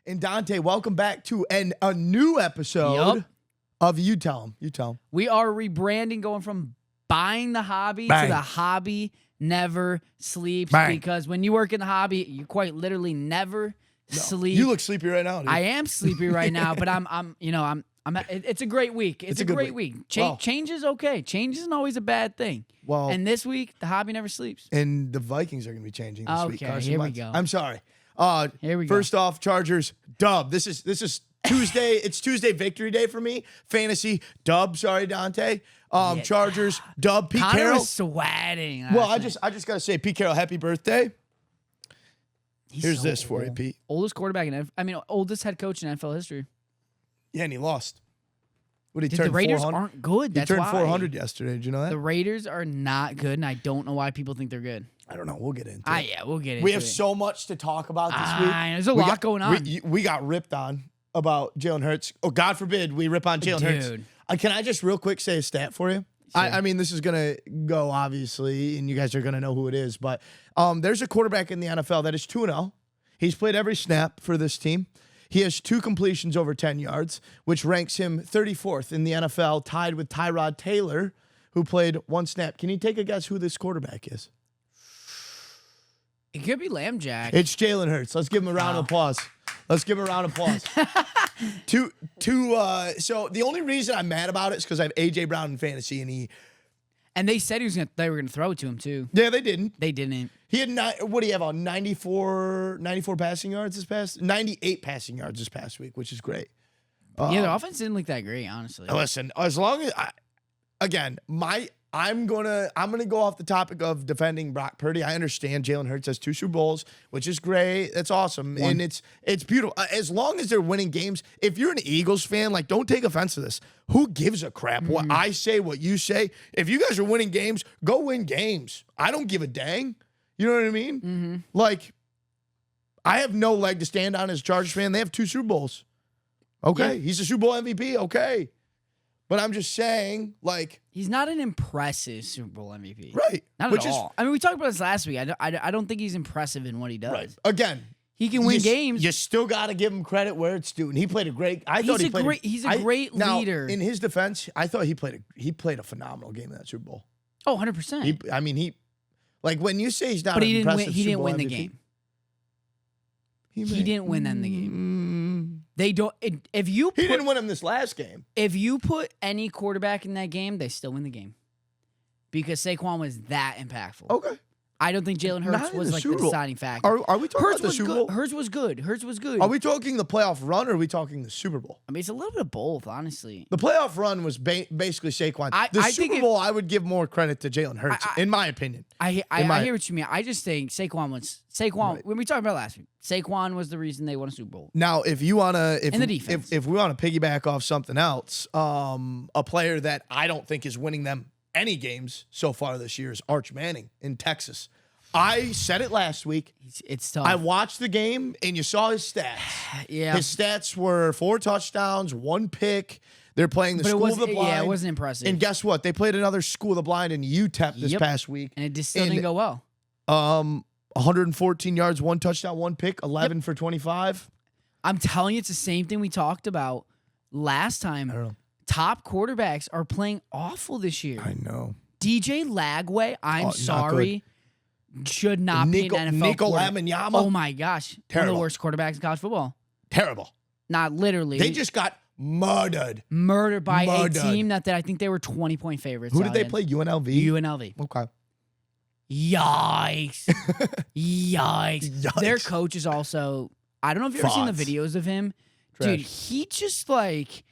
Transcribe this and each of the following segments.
and Dante, welcome back to a new episode of You Tell 'Em. You Tell 'Em. We are rebranding, going from buying the hobby Bang. to the hobby never sleeps. Bang. Because when you work in the hobby, you quite literally never sleep. You look sleepy right now, dude. I am sleepy right now, but it's a great week. It's a good great week. Change is okay. Change isn't always a bad thing. Well, and this week, the hobby never sleeps. and the Vikings are going to be changing this week. Okay, Carson here we Wentz. go. I'm sorry. Here we go. First off, Chargers, dub. This is Tuesday. It's Tuesday victory day for me. Fantasy, dub. Sorry, Dante. Chargers, dub. Pete Connor Carroll. was sweating. Well, last I night. just got to say, Pete Carroll, happy birthday. He's Here's so this for you, old. Pete. Oldest quarterback oldest head coach in NFL history. Yeah, and he lost. What did he Dude, turn the Raiders 400? aren't good. He That's turned why. 400 yesterday. Did you know that? The Raiders are not good, and I don't know why people think they're good. I don't know. We'll get into it. Yeah, we'll get into it. We have so much to talk about this week. There's a lot going on. We got ripped on about Jalen Hurts. Oh, God forbid we rip on Jalen Hurts. Dude. Can I just real quick say a stat for you? Sure. I mean, this is going to go, obviously, and you guys are going to know who it is. But there's a quarterback in the NFL that is 2-0. He's played every snap for this team. He has 2 completions over 10 yards, which ranks him 34th in the NFL, tied with Tyrod Taylor, who played 1 snap. Can you take a guess who this quarterback is? It could be Lamb Jack. It's Jalen Hurts. Let's give him a round of applause. Let's give him a round of applause. So the only reason I'm mad about it is because I have A.J. Brown in fantasy, and they said they were gonna throw it to him too. yeah, they didn't. They didn't. He had what do you have on 94 passing yards this past 98 passing yards this past week, which is great. Yeah, the offense didn't look that great, honestly. Listen, as long as I'm gonna go off the topic of defending Brock Purdy. I understand Jalen Hurts has 2 Super Bowls, which is great. That's awesome, and it's beautiful. As long as they're winning games. If you're an Eagles fan, like, don't take offense to this. Who gives a crap what I say, what you say? If you guys are winning games, go win games. I don't give a dang. You know what I mean? Mm-hmm. Like, I have no leg to stand on as a Chargers fan. They have 2 Super Bowls. Okay, Yeah. he's a Super Bowl MVP. Okay. But I'm just saying, like, He's not an impressive Super Bowl MVP. right. Not Which at all. I mean, we talked about this last week. I don't think he's impressive in what he does. Right. Again, He can win games. You still got to give him credit where it's due. And he played a great. He's a great leader. In his defense, I thought he played a phenomenal game in that Super Bowl. Oh, 100%. Like, when you say he's not, but an he didn't win. impressive He Super didn't Bowl win the MVP, game. He didn't win them the game. game. They don't. If you He didn't win him this last game. If you put any quarterback in that game, they still win the game because Saquon was that impactful. Okay. I don't think Jalen Hurts Not in was the like Super the Bowl. deciding factor. Are we talking Hurts about the was Super good. Bowl? Hurts was good. Hurts was good. Are we talking the playoff run or are we talking the Super Bowl? I mean, it's a little bit of both, honestly. The playoff run was basically Saquon. I The think Super Bowl, I would give more credit to Jalen Hurts, in my opinion. I hear what you mean. I just think Saquon. Right. When we talked about last week, Saquon was the reason they won a Super Bowl. Now, if you wanna, And the defense. if we want to piggyback off something else, a player that I don't think is winning them any games so far this year is Arch Manning in Texas. I said it last week. It's tough. I watched the game and you saw his stats. Yeah. His stats were 4 touchdowns, 1 pick. They're playing the But School of the Blind. Yeah, it wasn't impressive. And guess what? They played another School of the Blind in UTEP this past week. And it just still didn't go well. 114 yards, 1 touchdown, 1 pick, 11 for 25. I'm telling you, it's the same thing we talked about last time. I don't know. Top quarterbacks are playing awful this year. I know. DJ Lagway, I'm not sorry, should not be an NFL Nico quarterback. Lamanyama. Oh my gosh. One of Terrible. the worst quarterbacks in college football. Terrible. Not literally. They just got murdered. murdered by Murdered. a team that I think they were 20-point favorites. Who did they play? UNLV? UNLV. Okay. Yikes. Yikes. Yikes. Their coach is also, I don't know if you've ever seen the Frauds. videos of him. Trash. Dude, he just like,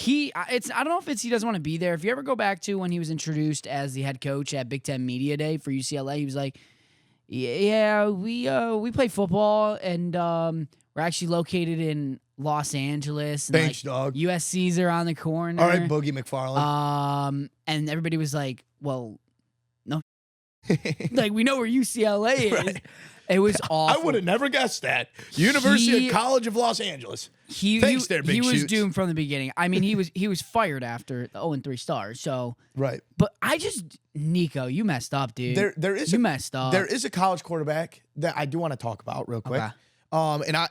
I don't know if it's he doesn't want to be there. If you ever go back to when he was introduced as the head coach at Big Ten Media Day for UCLA, he was like, yeah, we play football and we're actually located in Los Angeles. And Thanks, dog. USC's are on the corner. All right, Boogie McFarland. And everybody was like, well, no. Like, we know where UCLA is. Right. It was awful. I would have never guessed that. University of College of Los Angeles. Thanks there, Big he was Shoots. doomed from the beginning. I mean, he was fired after the 0-3 stars. So, Right. but Nico, you messed up, dude. There is you messed up. There is a college quarterback that I do want to talk about real quick. Okay. And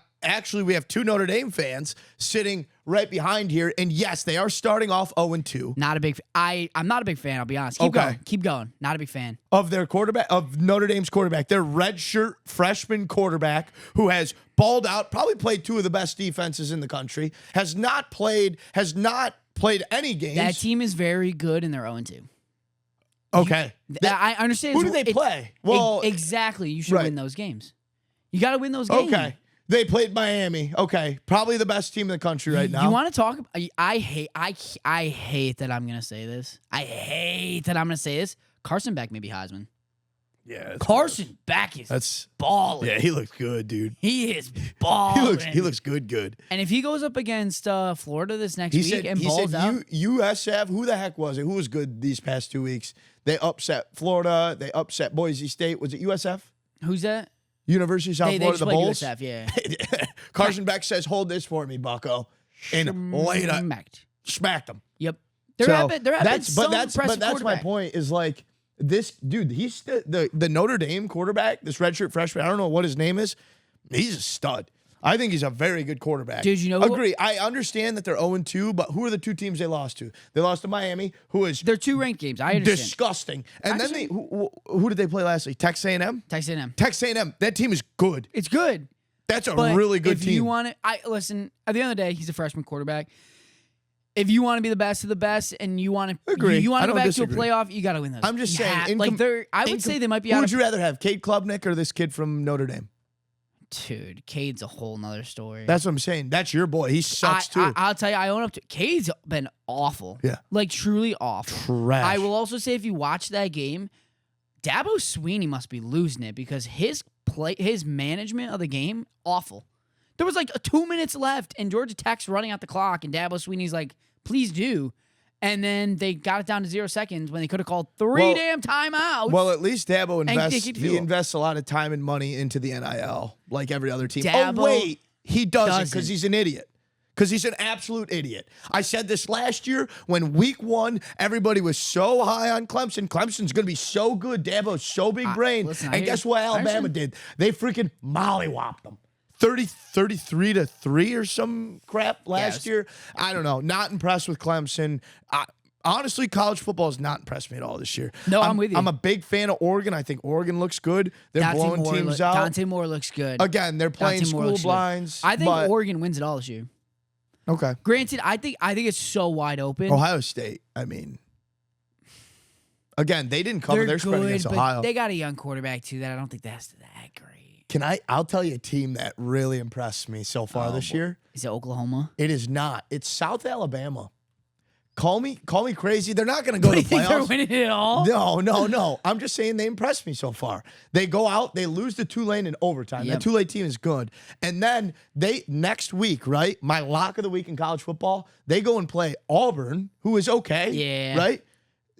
we have two Notre Dame fans sitting right behind here. And yes, they are starting off 0-2. Not a big. I'm not a big fan. I'll be honest. Keep going. Not a big fan of their quarterback, of Notre Dame's quarterback, their redshirt freshman quarterback who has balled out, probably played two of the best defenses in the country, has not played any games. That team is very good, and they're 0-2. Okay, I understand. Who do they play? Well, exactly. You should win those games. You got to win those games. Okay. They played Miami. Okay, probably the best team in the country right now. You want to talk? I hate that I'm gonna say this. I hate that I'm gonna say this. Carson Beck maybe Heisman. Yeah, Carson Beck is balling. Yeah, he looks good, dude. He is balling. he looks good. And if he goes up against Florida this next week and balls out, USF. Who the heck was it? Who was good these past 2 weeks? They upset Florida. They upset Boise State. Was it USF? Who's that? University of South Florida, the Bulls. USF, yeah. Carson Beck says, "Hold this for me, Bucko," and laid it, smacked him. Yep. That's my point. Is like this dude. He's the Notre Dame quarterback. This redshirt freshman. I don't know what his name is. He's a stud. I think he's a very good quarterback. Dude, you know, agree. I understand that they're 0-2, but who are the two teams they lost to? They lost to Miami, who is they're two ranked games. I understand. Disgusting. And then who did they play last week? Texas A&M. Texas A&M. Texas A&M. That team is good. It's good. That's a really good team. If you want it, listen. At the end of the day, he's a freshman quarterback. If you want to be the best of the best, and you want to you want to go back to a playoff, you got to win those. I'm just saying. I would say they might be. Who would you rather have, Cade Klubnik or this kid from Notre Dame? Dude, Cade's a whole nother story. That's what I'm saying. That's your boy. He sucks too. I'll tell you, I own up to Cade's been awful. Yeah. Like truly awful. Trash. I will also say if you watch that game, Dabo Swinney must be losing it because his management of the game, awful. There was like 2 minutes left and Georgia Tech's running out the clock and Dabo Swinney's like, please do. And then they got it down to 0 seconds when they could have called three damn timeouts. Well, at least Dabo invests a lot of time and money into the NIL, like every other team. He doesn't because he's an idiot. Because he's an absolute idiot. I said this last year when week 1, everybody was so high on Clemson. Clemson's going to be so good. Dabo's so big brain. And guess what Alabama did? They freaking mollywopped them. 33-3 or some crap last year. I don't know. Not impressed with Clemson. Honestly, college football has not impressed me at all this year. No, I'm with you. I'm a big fan of Oregon. I think Oregon looks good. They're blowing teams out. Dante Moore looks good. Again, they're playing school blinds. I think Oregon wins it all this year. Okay. Granted, I think it's so wide open. Ohio State, I mean. Again, they didn't cover their spread against Ohio. They got a young quarterback, too, that I don't think that's that great. I'll tell you a team that really impressed me so far this year. Is it Oklahoma? It is not. It's South Alabama. Call me crazy. They're not going to go to the playoffs. Think they're winning it all? No. I'm just saying they impressed me so far. They go out, they lose to Tulane in overtime. That Tulane team is good. And then next week, right? My lock of the week in college football, they go and play Auburn, who is okay. Yeah. Right?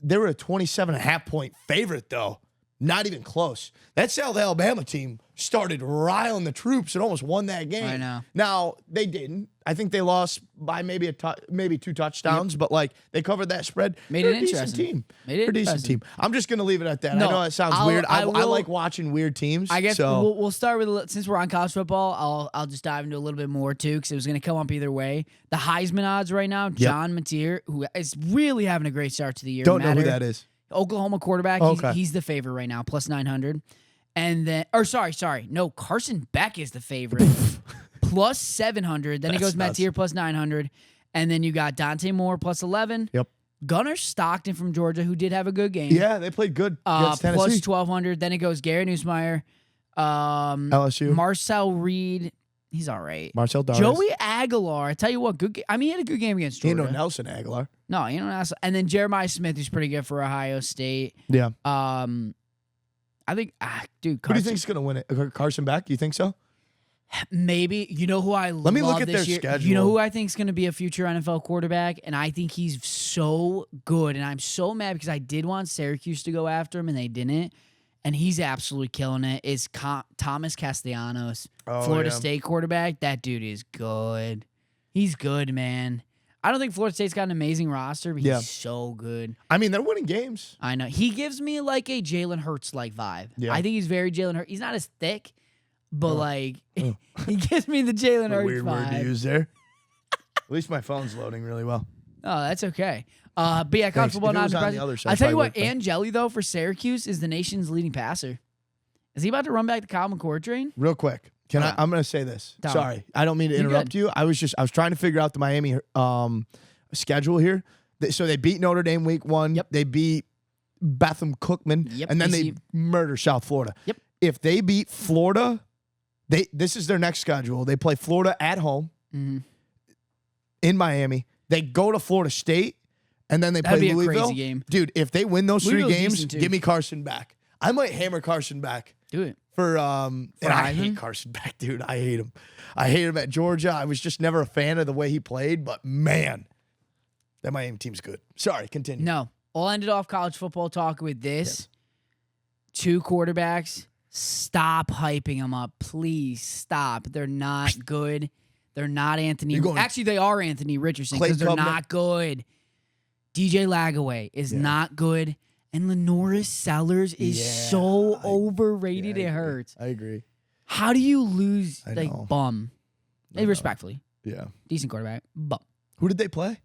They were a 27.5-point favorite, though. Not even close. That South Alabama team started riling the troops and almost won that game. I know. Now, they didn't. I think they lost by maybe 2 touchdowns, but like they covered that spread. Made it interesting. They're a decent team. I'm just going to leave it at that. No, I know that sounds weird. I like watching weird teams. I guess we'll start with, since we're on college football, I'll just dive into a little bit more too because it was going to come up either way. The Heisman odds right now, John Mateer, who is really having a great start to the year. Don't know who that is. Oklahoma quarterback. He's the favorite right now, plus 900. And then, no, Carson Beck is the favorite, plus 700. Then it goes Mateer plus 900. And then you got Dante Moore plus 11. Yep. Gunnar Stockton from Georgia, who did have a good game. Yeah, they played good against Tennessee. Plus 1,200. Then it goes Garrett Nussmeier. LSU. Marcel Reed. He's all right. Marcel Darius. Joey Aguilar. I tell you what, good game. I mean, he had a good game against Georgia. Nelson Aguilar. No, Nelson. And then Jeremiah Smith, who's pretty good for Ohio State. Yeah. I think, dude, Carson. Who do you think's going to win it? Carson Beck? You think so? Maybe. You know who I love Let me look at this their year? schedule. You know who I think is going to be a future NFL quarterback? And I think he's so good. And I'm so mad because I did want Syracuse to go after him, and they didn't. And he's absolutely killing it. Is Thomas Castellanos, Florida State quarterback. That dude is good. He's good, man. I don't think Florida State's got an amazing roster, but he's so good. I mean, they're winning games. I know. He gives me like a Jalen Hurts like vibe. Yeah. I think he's very Jalen Hurts. He's not as thick, but like he gives me the Jalen Hurts Weird word to vibe. use there. At least my phone's loading really well. Oh, that's okay. But yeah, college Thanks. football If it not was on the surprising. other side, I'll tell you probably what, would, but- Angeli though for Syracuse is the nation's leading passer. Is he about to run back the Kyle McCord train? Real quick, I'm going to say this. Tell me. Sorry, I don't mean to interrupt you. I was trying to figure out the Miami schedule here. So they beat Notre Dame week 1. Yep. They beat Betham Cookman, Yep, and then they murder South Florida. Yep. If they beat Florida, this is their next schedule. They play Florida at home in Miami. They go to Florida State, and then they That'd play be a Louisville. crazy game. Dude, if they win those 3 Louisville's games, decent, too. give me Carson back. I might hammer Carson back. Do it. And I hate Heisman? Carson Beck, dude. I hate him. I hate him at Georgia. I was just never a fan of the way he played, but man, that Miami team's good. Sorry, continue. No. I'll end it off college football talk with this. 2 quarterbacks. Stop hyping them up. Please stop. They're not good. They're not Anthony. Actually, they are Anthony Richardson because they're not good. DJ Lagaway is not good. And Lenoris Sellers is so overrated. It hurts. I agree. How do you lose know. bum? Respectfully. Yeah. Decent quarterback. Bum. Who did they play?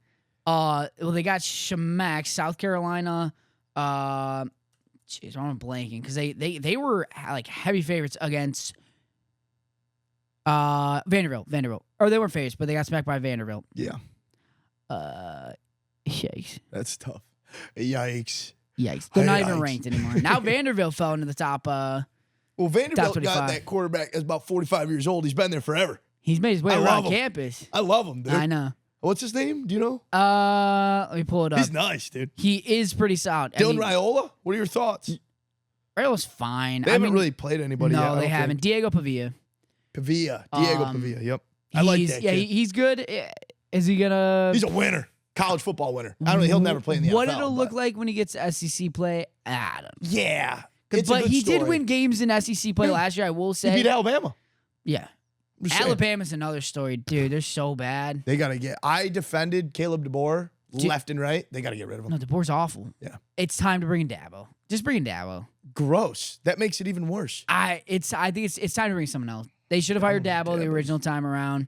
Well, they got Shemek, South Carolina. Jeez, I'm blanking because they were like heavy favorites against Vanderbilt. Or they weren't favorites, but they got smacked by Vanderbilt. Yeah. Yikes. That's tough. Yikes. They're not even ranked anymore. Now Vanderbilt fell into the top. Well, Vanderbilt 25. got that quarterback that's about 45 years old. He's been there forever. He's made his way I love around him. campus. I love him, dude. I know. What's his name? Do you know? Let me pull it up. He's nice, dude. He is pretty solid. Dylan Raiola? What are your thoughts? Raiola's fine. They haven't really played anybody yet. No, I they don't haven't. Diego Pavia. think. Diego Pavia, yep. I like that kid. He's good. Is he gonna? He's a winner. College football winner. I don't know. He'll never play in the NFL. What it'll look like when he gets SEC play, I don't know. Yeah. It's a But good he did story. win games in SEC play last year, I will He say. beat Alabama. Yeah. I'm just saying. Alabama's another story. Dude, they're so bad. They got to get. I defended Caleb DeBoer left and right. They got to get rid of him. No, DeBoer's awful. Yeah. It's time to bring in Dabo. Just bring in Dabo. Gross. That makes it even worse. I think it's time to bring someone else. They should have hired Dabo the original time around.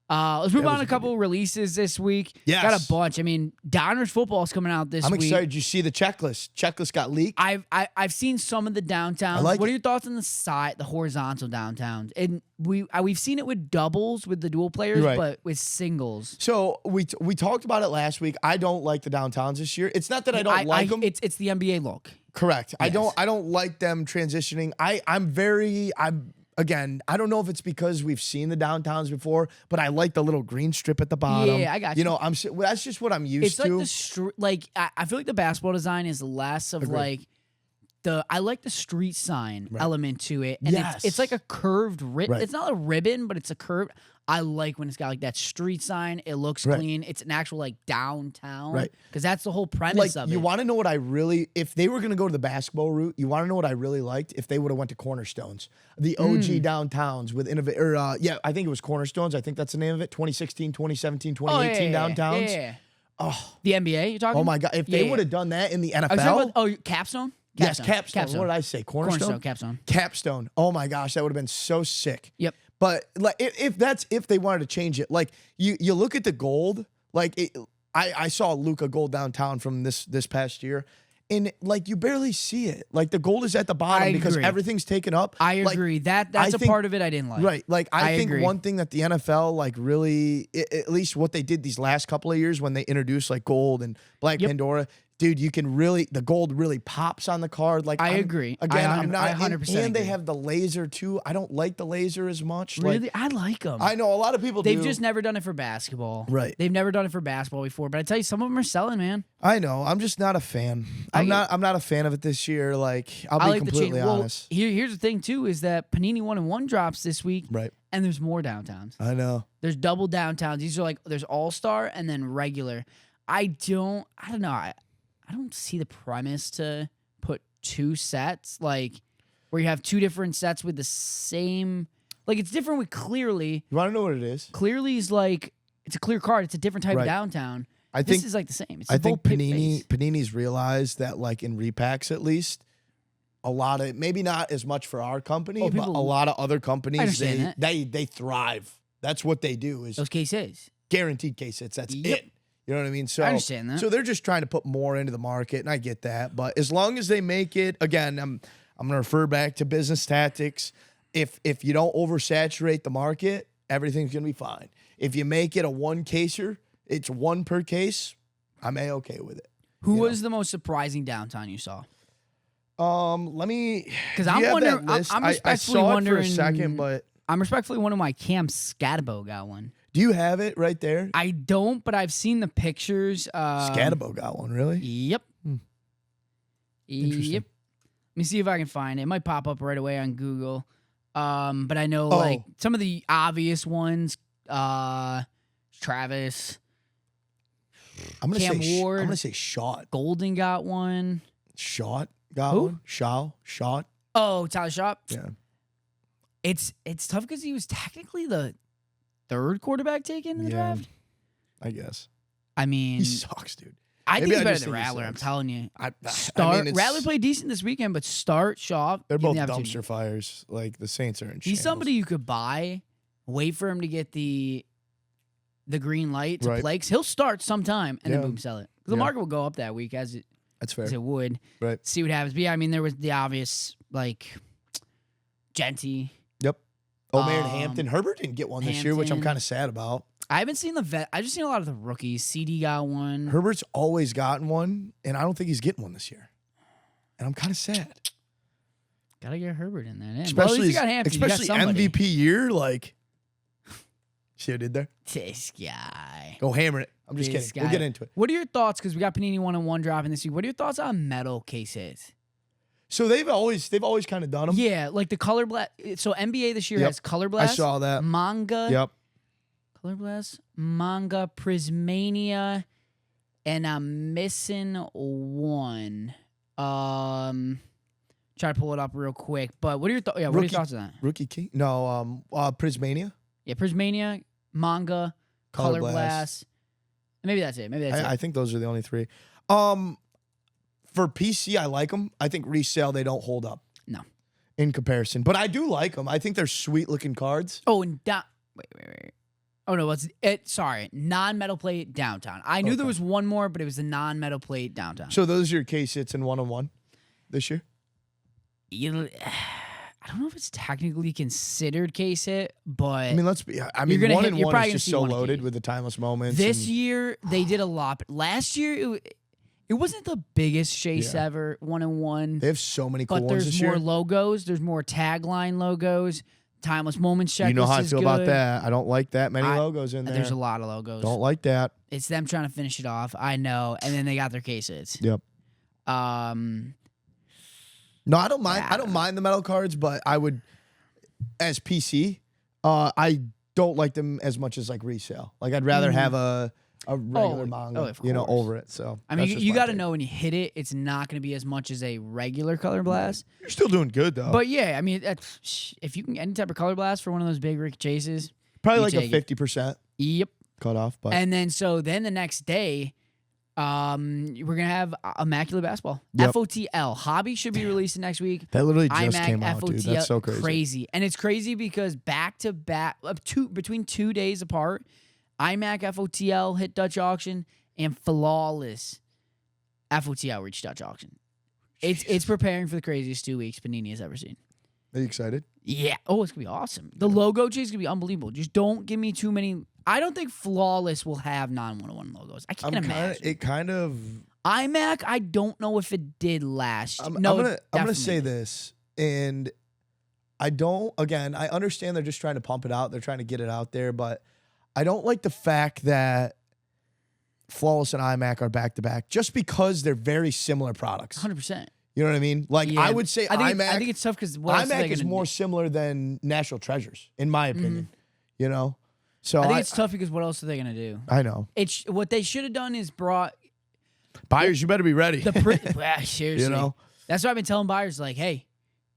Let's move on to a couple releases this week. Yes. Got a bunch. I mean, Donruss football's coming out this I'm week. excited. Did you see the checklist? Checklist got leaked. I've seen some of the downtowns. like What are it. your thoughts on the side, the horizontal downtowns? And we've seen it with doubles with the dual players, Right. but with singles. So we talked about it last week. I don't like the downtowns this year. It's not that I don't like them. It's the NBA look. Correct. Yes. I don't like them transitioning. Again, I don't know if it's because we've seen the downtowns before, but I like the little green strip at the bottom. Yeah, I got you. You know, that's just what I'm used It's to. like the I feel like the basketball design is less of Agreed. like I like the street sign Right. element to it, and Yes. it's like a curved ribbon. Right. It's not a ribbon, but it's a curve. I like when it's got like that street sign. It looks Right. clean. It's an actual like downtown, Right. Because that's the whole premise Like, of it. you want to know what I really, if they were going to go to the basketball route, you want to know what I really liked? If they would have went to Cornerstones, the OG downtowns with I think it was Cornerstones. I think that's the name of it. 2016, 2017, 2018 downtowns. Yeah. Oh, The NBA, you're talking? oh my God. If they Yeah. would have done that in the I was talking NFL. about, Capstone? Yes, Capstone. What did I say? Cornerstone? Capstone. Capstone. Oh my gosh, that would have been so sick. Yep. But like, if they wanted to change it, like you look at the gold, like I saw Luca gold downtown from this past year, and like you barely see it. Like the gold is at the bottom because agree. everything's taken up. I Like, agree. That's I a think- part of it I didn't like. Right. Like I think agree. one thing that the NFL like really, at least what they did these last couple of years when they introduced like gold and Black Pandora, dude, you can really, the gold really pops on the card. Like I agree. Again, I I'm not 100% and they agree. have the laser too. I don't like the laser as much. Really? Like, I like them. I know a lot of people They've do. just never done it for basketball. Right. They've never done it for basketball before. But I tell you, some of them are selling, man. I know. I'm just not a fan. I'm not a fan of it this year. Like I'll I be like completely the change. honest. Well, here's the thing too: is that Panini 1-1 drops this week, Right. and there's more downtowns. I know. There's double downtowns. These are like there's All Star and then regular. I don't know. I don't see the premise to put 2 sets like where you have 2 different sets with the same. Like it's different with Clearly. You want to know what it is? Clearly is like it's a clear card. It's a different type of Right. downtown. I This think is like the same. It's I a full think pit base. Panini's realized that like in repacks at least, a lot of, maybe not as much for our company, but people- a lot of other companies, understand they thrive. That's what they do is Those cases. guaranteed case hits. That's Yep. it. You know what I mean? So I understand that. So they're just trying to put more into the market, and I get that. But as long as they make it, again, I'm gonna refer back to business tactics. If you don't oversaturate the market, everything's gonna be fine. If you make it a one caser, it's one per case, I'm A-okay with it. Who was the most surprising downtown you saw? Let me, Because do I'm you have wondering. that list? I'm I respectfully saw wondering. it for a second, but I'm respectfully wondering why Cam Scatabo got one. do you have it right there? I don't, but I've seen the pictures. Scatabo got one, really? Yep. Interesting. Yep. Let me see if I can find it. It might pop up right away on Google. But I know Oh. like some of the obvious ones. Travis I'm gonna Cam say Ward. I'm gonna say shot. Golden got one. Shot got Who? one. Shot. Oh, Tyler Shop. Yeah. It's tough because he was technically the third quarterback taken in the Yeah. draft. I guess. I mean, He sucks, dude. I think maybe he's I better just than think he Rattler. I'm sucks. telling you. I Start mean, it's- Rattler played decent this weekend, but start Shaw. They're give him both the opportunity. dumpster fires. Like the Saints are in He's shambles. somebody you could buy, wait for him to get the green light to Right. play. 'Cause he'll start sometime and then Yeah. boom, sell it. 'Cause the Yeah. market will go up that week as That's fair. it would. Right. See what happens. But yeah, I mean, there was the obvious like Genty. Yep. Omer and Um, Hampton. Herbert didn't get one this year, which I'm Hampton. kind of sad about. I haven't seen the vet. I just seen a lot of the rookies. CD got one. Herbert's always gotten one, and I don't think he's getting one this year. And I'm kind of sad. Gotta get Herbert in there. Yeah. Well, at Especially, least you got Hampton. You got especially somebody. MVP year. Like, see what I did there? This guy. Go hammer it. I'm just This kidding. We'll guy. get into it. What are your thoughts? Because we got Panini 1-on-1 dropping this week. What are your thoughts on metal cases? So they've always kind of done them. Yeah, like the color blast. So NBA this year Yep. has color I blast. saw that. Manga. Yep. Color blast. Manga. Prismania. And I'm missing one. Try to pull it up real quick. But what are your thoughts? Yeah, what are your thoughts on that? Rookie King? No, Prismania. Yeah, Prismania, Manga, Color Color Blast. Maybe that's it. Maybe that's it. I think those are the only three. For PC, I like them. I think resale, they don't hold up. No. In comparison. But I do like them. I think they're sweet looking cards. Oh, and wait. Oh no, sorry, non-metal plate downtown. I knew there was one more, but it was the non-metal plate downtown. So those are your case hits in 1-on-1 this year? I don't know if it's technically considered case hit, but I mean, You're gonna 1-on-1 you're probably is gonna just see so one a loaded case. with the timeless moments. this and- year they did a lot. But last year it wasn't the biggest chase Yeah. ever, 1-on-1. They have so many cool But ones there's this more year. logos. There's more tagline logos. Timeless moments checklist. You know how I is feel about good. that. I don't like that many I- logos in there. There's a lot of logos. Don't like that. It's them trying to finish it off. I know. And then they got their cases. Yep. No, I don't mind. I don't mind the metal cards, but I would, as PC, I don't like them as much as like resale. Like I'd rather have a regular manga, of course. over it. So I mean, that's just you my got to take. know when you hit it, it's not going to be as much as a regular color blast. You're still doing good though. But yeah, I mean, if you can get any type of color blast for one of those big Rick chases, probably you like a take it. 50% yep. cutoff. But And then the next day, we're gonna have Immaculate Basketball. Yep. FOTL Hobby should be released next week. that literally just iMac came out, dude. That's so crazy. And it's crazy because back to back, between 2 days apart, iMac FOTL hit Dutch auction and Flawless FOTL reached Dutch auction. It's preparing for the craziest 2 weeks Panini has ever seen. Are you excited? Yeah. Oh, it's gonna be awesome. The logo chase is gonna be unbelievable. Just don't give me too many. I don't think Flawless will have non-101 logos. I can't imagine. It kind of. iMac, I don't know if it did last. I'm no, gonna say definitely. this, and I don't. Again, I understand they're just trying to pump it out. They're trying to get it out there, but I don't like the fact that Flawless and iMac are back to back, just because they're very similar products. 100%. You know what I mean? Like Yeah, I would say iMac. I think it's tough because iMac is more similar than National Treasures, in my opinion. You know, so I think it's tough because what else are they gonna do? I know What they should have done is brought buyers. You better be ready. seriously. You know, That's what I've been telling buyers. Like, hey,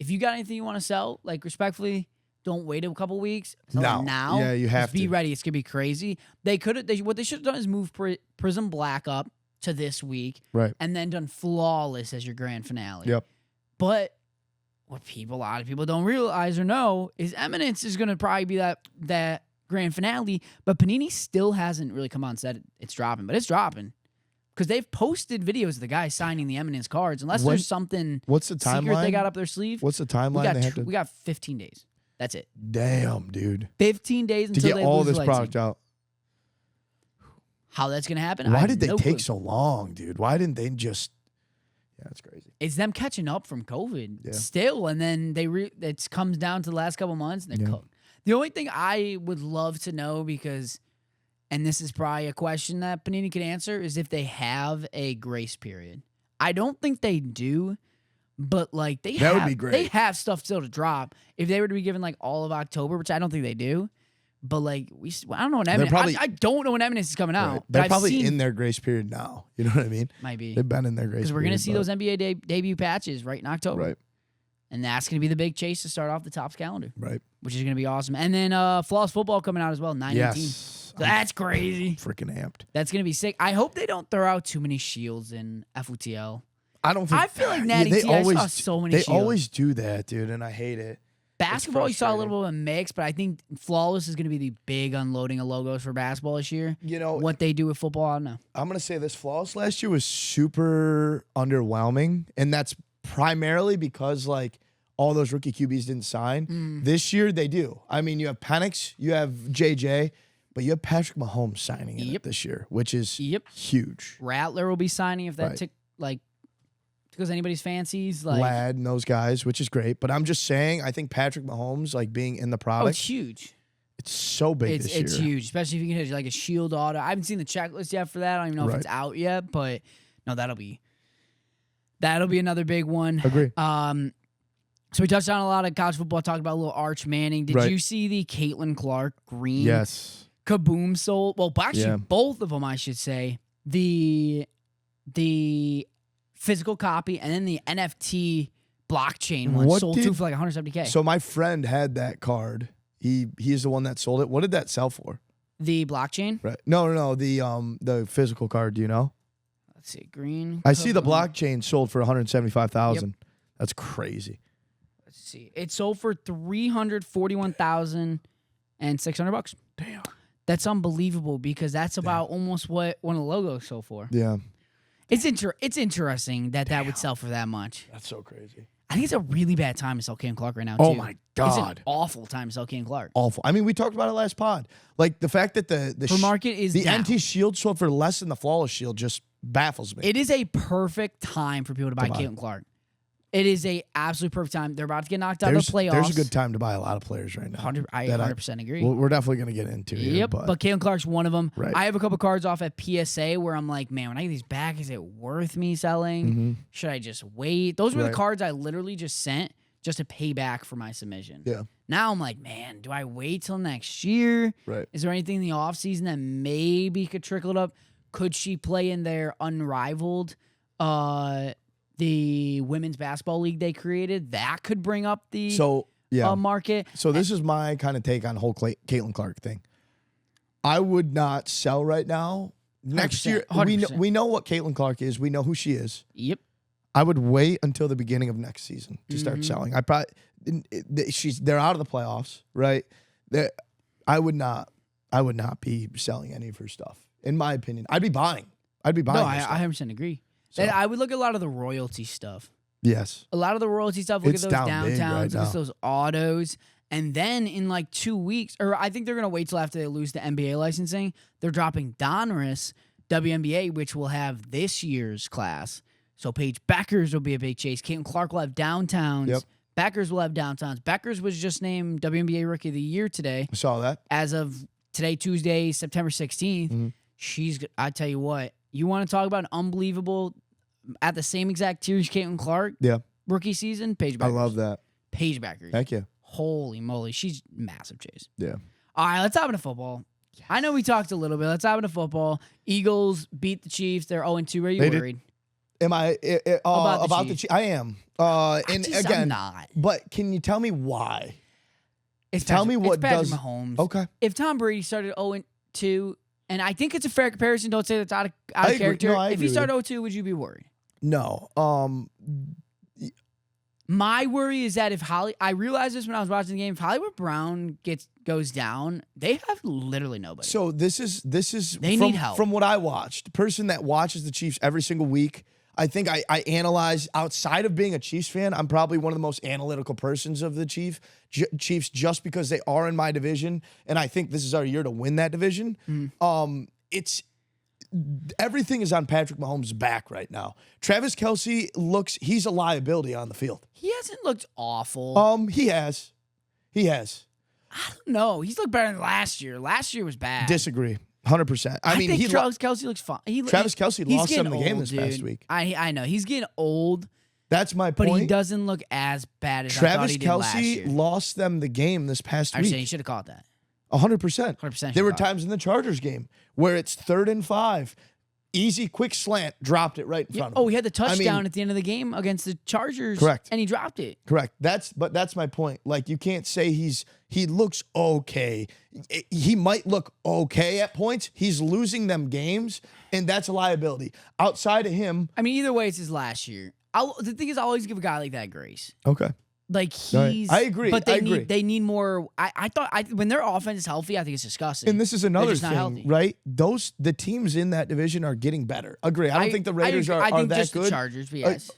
if you got anything you want to sell, like respectfully, don't wait a couple weeks. Sell it No. now. Yeah, you have Just be to. ready. It's gonna be crazy. What they should have done is move Prism Black up to this week, right? and then done Flawless as your grand finale. Yep. But what a lot of people don't realize or know is Eminence is going to probably be that grand finale, but Panini still hasn't really come out and said it's dropping, but it's dropping. Because they've posted videos of the guys signing the Eminence cards, unless there's something what's the secret timeline they got up their sleeve. What's the timeline? We got 15 days. That's it. Damn, dude. 15 days until to get they all lose this the product lights. out. How that's going to happen? Why did they take so long, dude? Why didn't they just... Yeah, that's crazy. It's them catching up from COVID Yeah. still, and then it comes down to the last couple months, and they're cooked. The only thing I would love to know, because, and this is probably a question that Panini could answer, is if they have a grace period. I don't think they do, but like That would be great. They have stuff still to drop. If they were to be given like all of October, which I don't think they do, but like I don't know when Eminence. I don't know when Eminence is coming out. Right. But They're I've probably seen, in their grace period now. You know what I mean? might be They've been in their grace period. because we're gonna see those NBA debut patches right in October. Right. And that's going to be the big chase to start off the Topps calendar. Right. Which is going to be awesome. And then Flawless Football coming out as well, 9/18. Yes. That's crazy. Freaking amped. That's going to be sick. I hope they don't throw out too many shields in FUTL. I don't think... I feel like Natty they T, I always, saw so many They shields. always do that, dude, and I hate it. Basketball, you saw a little bit of a mix, but I think Flawless is going to be the big unloading of logos for basketball this year. You know... What they do with football, I don't know. I'm going to say this. Flawless last year was super underwhelming, and that's primarily because, like, all those rookie QBs didn't sign. This year, they do. I mean, you have Penix, you have JJ, but you have Patrick Mahomes signing in it this year, which is huge. Rattler will be signing if that tickles anybody's fancies. Like Lad and those guys, which is great. But I'm just saying, I think Patrick Mahomes, like, being in the product. Oh, it's huge. It's so big this year. It's huge, especially if you can hit like a shield auto. I haven't seen the checklist yet for that. I don't even know if it's out yet, but no, that'll be another big one. Agree. So we touched on a lot of college football, talked about a little Arch Manning. Did you see the Caitlin Clark green? Yes. Kaboom sold. Well, actually, both of them, I should say. The physical copy and then the NFT blockchain one sold too for like $170K. So my friend had that card. He's the one that sold it. What did that sell for? The blockchain? Right. No. The physical card. Do you know? Let's see. Green. I see the blockchain sold for $175,000. Yep. That's crazy. Let's see. It sold for $341,600. Damn. That's unbelievable because that's about almost what one of the logos sold for. Yeah. It's interesting that would sell for that much. That's so crazy. I think it's a really bad time to sell Cam Clark right now, too. Oh, my God. It's an awful time to sell Cam Clark. Awful. I mean, we talked about it last pod. Like, the fact that the market is the down. NT Shield sold for less than the Flawless Shield just baffles me. It is a perfect time for people to buy Caitlin Clark. It is a absolute perfect time. They're about to get knocked out of the playoffs. There's a good time to buy a lot of players right now. I 100% agree. We're definitely going to get into it. Yep, but Caitlin Clark's one of them. Right. I have a couple cards off at PSA where I'm like, man, when I get these back, is it worth me selling? Should I just wait? Those were the cards I literally just sent just to pay back for my submission. Yeah. Now I'm like, man, do I wait till next year? Right. Is there anything in the offseason that maybe could trickle it up? Could she play in their unrivaled the women's basketball league they created? That could bring up the market. So this is my kind of take on the whole Caitlin Clark thing. I would not sell right now. Next year, 100%. we know what Caitlin Clark is. We know who she is. Yep. I would wait until the beginning of next season to start selling. They're out of the playoffs, right? I would not be selling any of her stuff. In my opinion, I'd be buying. No, I 100% agree. So. I would look at a lot of the royalty stuff. Yes. A lot of the royalty stuff. Look It's at those down big downtowns. right Look now. at those autos. And then in like 2 weeks, or I think they're going to wait till after they lose the NBA licensing, they're dropping Donruss WNBA, which will have this year's class. So Paige Beckers will be a big chase. Caitlin Clark will have downtowns. Yep. Beckers will have downtowns. Beckers was just named WNBA Rookie of the Year today. I saw that. As of today, Tuesday, September 16th. I tell you what, you want to talk about an unbelievable, at the same exact tier as Caitlin Clark, rookie season, Paige Beckers. I love that. Paige Beckers. Heck yeah. Holy moly, she's massive, Chase. Yeah. All right, let's hop into football. Yes. I know we talked a little bit. Let's hop into football. Eagles beat the Chiefs. They're 0-2. Are you worried? Am I about the Chiefs? I am. I'm not. But can you tell me why? Tell me what does Mahomes. Okay. If Tom Brady started 0-2, and I think it's a fair comparison. Don't say that's out of character. No, if he started 0-2, would you be worried? No. My worry is that I realized this when I was watching the game. If Hollywood Brown goes down, they have literally nobody. So this is They from, need help. From what I watched, the person that watches the Chiefs every single week, I think I analyze outside of being a Chiefs fan. I'm probably one of the most analytical persons of the Chiefs just because they are in my division, and I think this is our year to win that division. It's everything is on Patrick Mahomes' back right now. Travis Kelce he's a liability on the field. He hasn't looked awful. He has. I don't know. He's looked better than last year. Last year was bad. Disagree. 100%. I mean, think Travis Kelce looks fine. Travis Kelce lost some of the game old, this dude. past week. I know. He's getting old. That's my point. But he doesn't look as bad as I thought he did last year. Travis Kelce lost them the game this past week. Actually, he should have caught that. 100%. 100%. There were times in the Chargers game where it's 3rd and 5. Easy, quick slant, dropped it right in front of him. Oh, he had the touchdown at the end of the game against the Chargers. Correct. And he dropped it. Correct. That's my point. Like, you can't say he looks okay. He might look okay at points. He's losing them games, and that's a liability. Outside of him. I mean, either way, it's his last year. The thing is, I always give a guy like that grace. Okay. Like, he's... I agree. But I agree. They need more... I thought when their offense is healthy, I think it's disgusting. And this is another thing, healthy. Right? The teams in that division are getting better. Agree. I don't think the Raiders are that good. I think just the Chargers, but yes.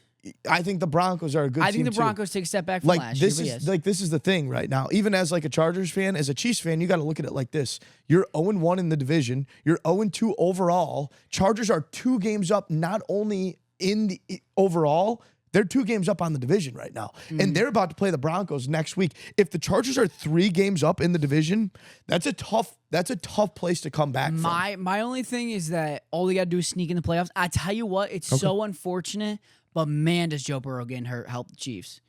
I think the Broncos are a good team, I think the Broncos take a step back from last year, but yes. This is the thing right now. Even as like a Chargers fan, as a Chiefs fan, you got to look at it like this. You're 0-1 in the division. You're 0-2 overall. Chargers are 2 games up, not only in the overall, they're 2 games up on the division right now. And they're about to play the Broncos next week. If the Chargers are 3 games up in the division, that's a tough place to come back from. My only thing is that all they got to do is sneak in the playoffs. I tell you what, it's so unfortunate, but man, does Joe Burrow getting hurt help the Chiefs.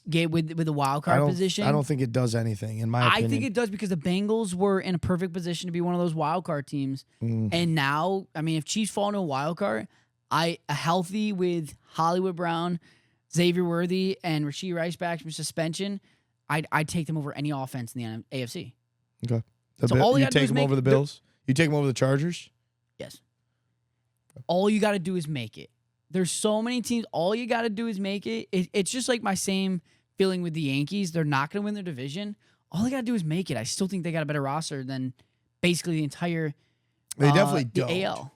With the wild card position. I don't think it does anything, in my opinion. I think it does because the Bengals were in a perfect position to be one of those wild card teams. And now, I mean, if Chiefs fall into a wild card, a healthy with Hollywood Brown, Xavier Worthy, and Rashee Rice back from suspension, I'd take them over any offense in the AFC. Okay. All you take them over the Bills? You take them over the Chargers? Yes. All you got to do is make it. There's so many teams. All you got to do is make it. It's just like my same feeling with the Yankees. They're not going to win their division. All they got to do is make it. I still think they got a better roster than basically the entire They definitely don't. The AL.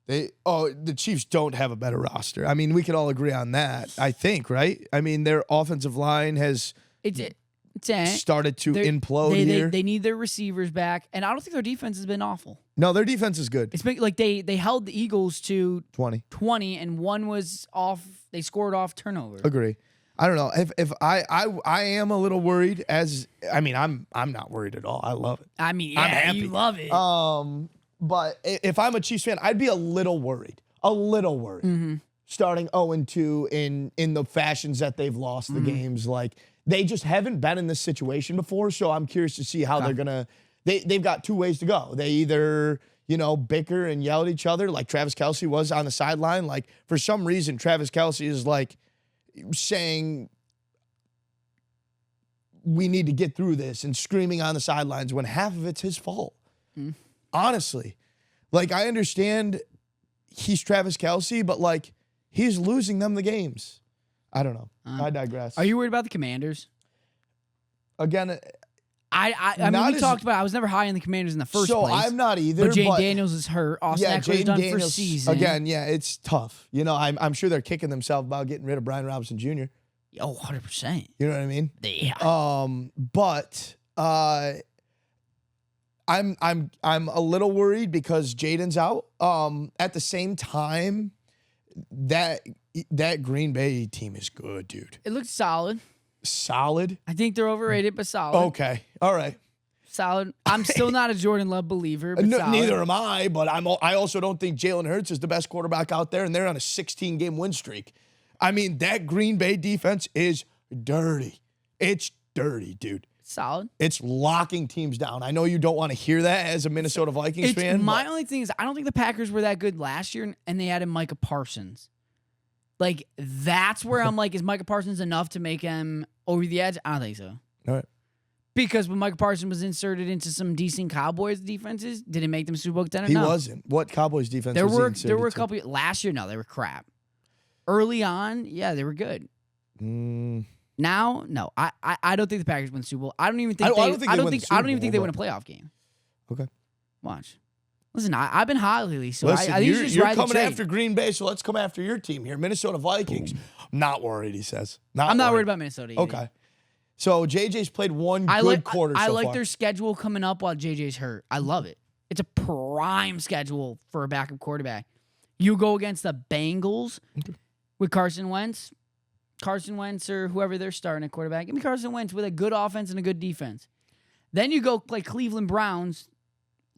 The Chiefs don't have a better roster. I mean, we can all agree on that, I think, right? I mean, their offensive line has started to implode here. They need their receivers back, and I don't think their defense has been awful. No, their defense is good. It's been, like they held the Eagles to 20, and one was off. They scored off turnover. Agree. I don't know if I am a little worried. I'm not worried at all. I love it. I mean, yeah, I'm happy. You love it. But if I'm a Chiefs fan, I'd be a little worried. Starting 0-2 in the fashions that they've lost the games. Like, they just haven't been in this situation before, so I'm curious to see how they're gonna. They've got 2 ways to go. They either bicker and yell at each other like Travis Kelce was on the sideline. Like, for some reason, Travis Kelce is like saying we need to get through this and screaming on the sidelines when half of it's his fault. Honestly, like, I understand he's Travis Kelce, but like, he's losing them the games. I don't know. I digress. Are you worried about the Commanders? Again, I mean, we talked about I was never high on the Commanders in the first place. So I'm not either. But Jane Daniels is hurt. Austin Eckler's done for season. Again, yeah, it's tough. I'm sure they're kicking themselves about getting rid of Brian Robinson Jr. Oh, 100%. You know what I mean? Yeah. But I'm a little worried because Jaden's out. At the same time, that Green Bay team is good, dude. It looks solid. Solid? I think they're overrated, but solid. Okay. All right. Solid. I'm still not a Jordan Love believer, but solid. Neither am I, but I also don't think Jalen Hurts is the best quarterback out there, and they're on a 16-game win streak. I mean, that Green Bay defense is dirty. It's dirty, dude. Solid. It's locking teams down. I know you don't want to hear that as a Minnesota Vikings fan. My only thing is I don't think the Packers were that good last year, and they added Micah Parsons. Like, that's where I'm like, is Micah Parsons enough to make him over the edge? I don't think so. All right. Because when Micah Parsons was inserted into some decent Cowboys defenses, did it make them Super Bowl contender? He No. wasn't. What Cowboys defense was he inserted There were a to? couple last year. No, they were crap. Early on, yeah, they were good. Now, no. I don't think the Packers win the Super Bowl. I don't even think I don't think they win the Super even think Bowl, they win a but- playoff game. Okay. Watch. Listen, I've been hot lately, so Listen, I think you're, just you're ride the coming train. after Green Bay, so let's come after your team here, Minnesota Vikings. Not worried, he says. I'm not worried about Minnesota either. Okay. So JJ's played one good quarter so I like far. their schedule coming up while JJ's hurt. I love it. It's a prime schedule for a backup quarterback. You go against the Bengals with Carson Wentz or whoever they're starting at quarterback. Give me Carson Wentz with a good offense and a good defense. Then you go play Cleveland Browns.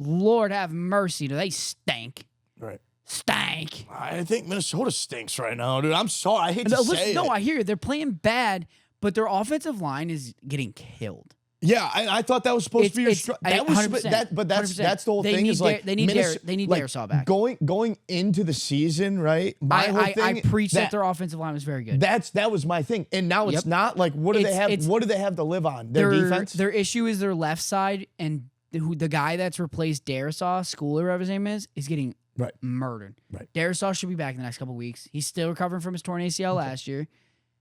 Lord have mercy. Do they stink? Right. Stank. I think Minnesota stinks right now, dude. I'm sorry. I hate to say it. No, I hear you. They're playing bad, but their offensive line is getting killed. Yeah, I thought that was supposed to be your that was 100%, but that's 100%. the whole They thing need is like they need Darisaw back. Going into the season, right? My whole thing I preached that their offensive line was very good. That was my thing. And now it's not like what do they have to live on? Their defense? Their issue is their left side, and the guy that's replaced Darisaw, School or whatever his name is getting murdered. Right. Darisaw should be back in the next couple of weeks. He's still recovering from his torn ACL last year.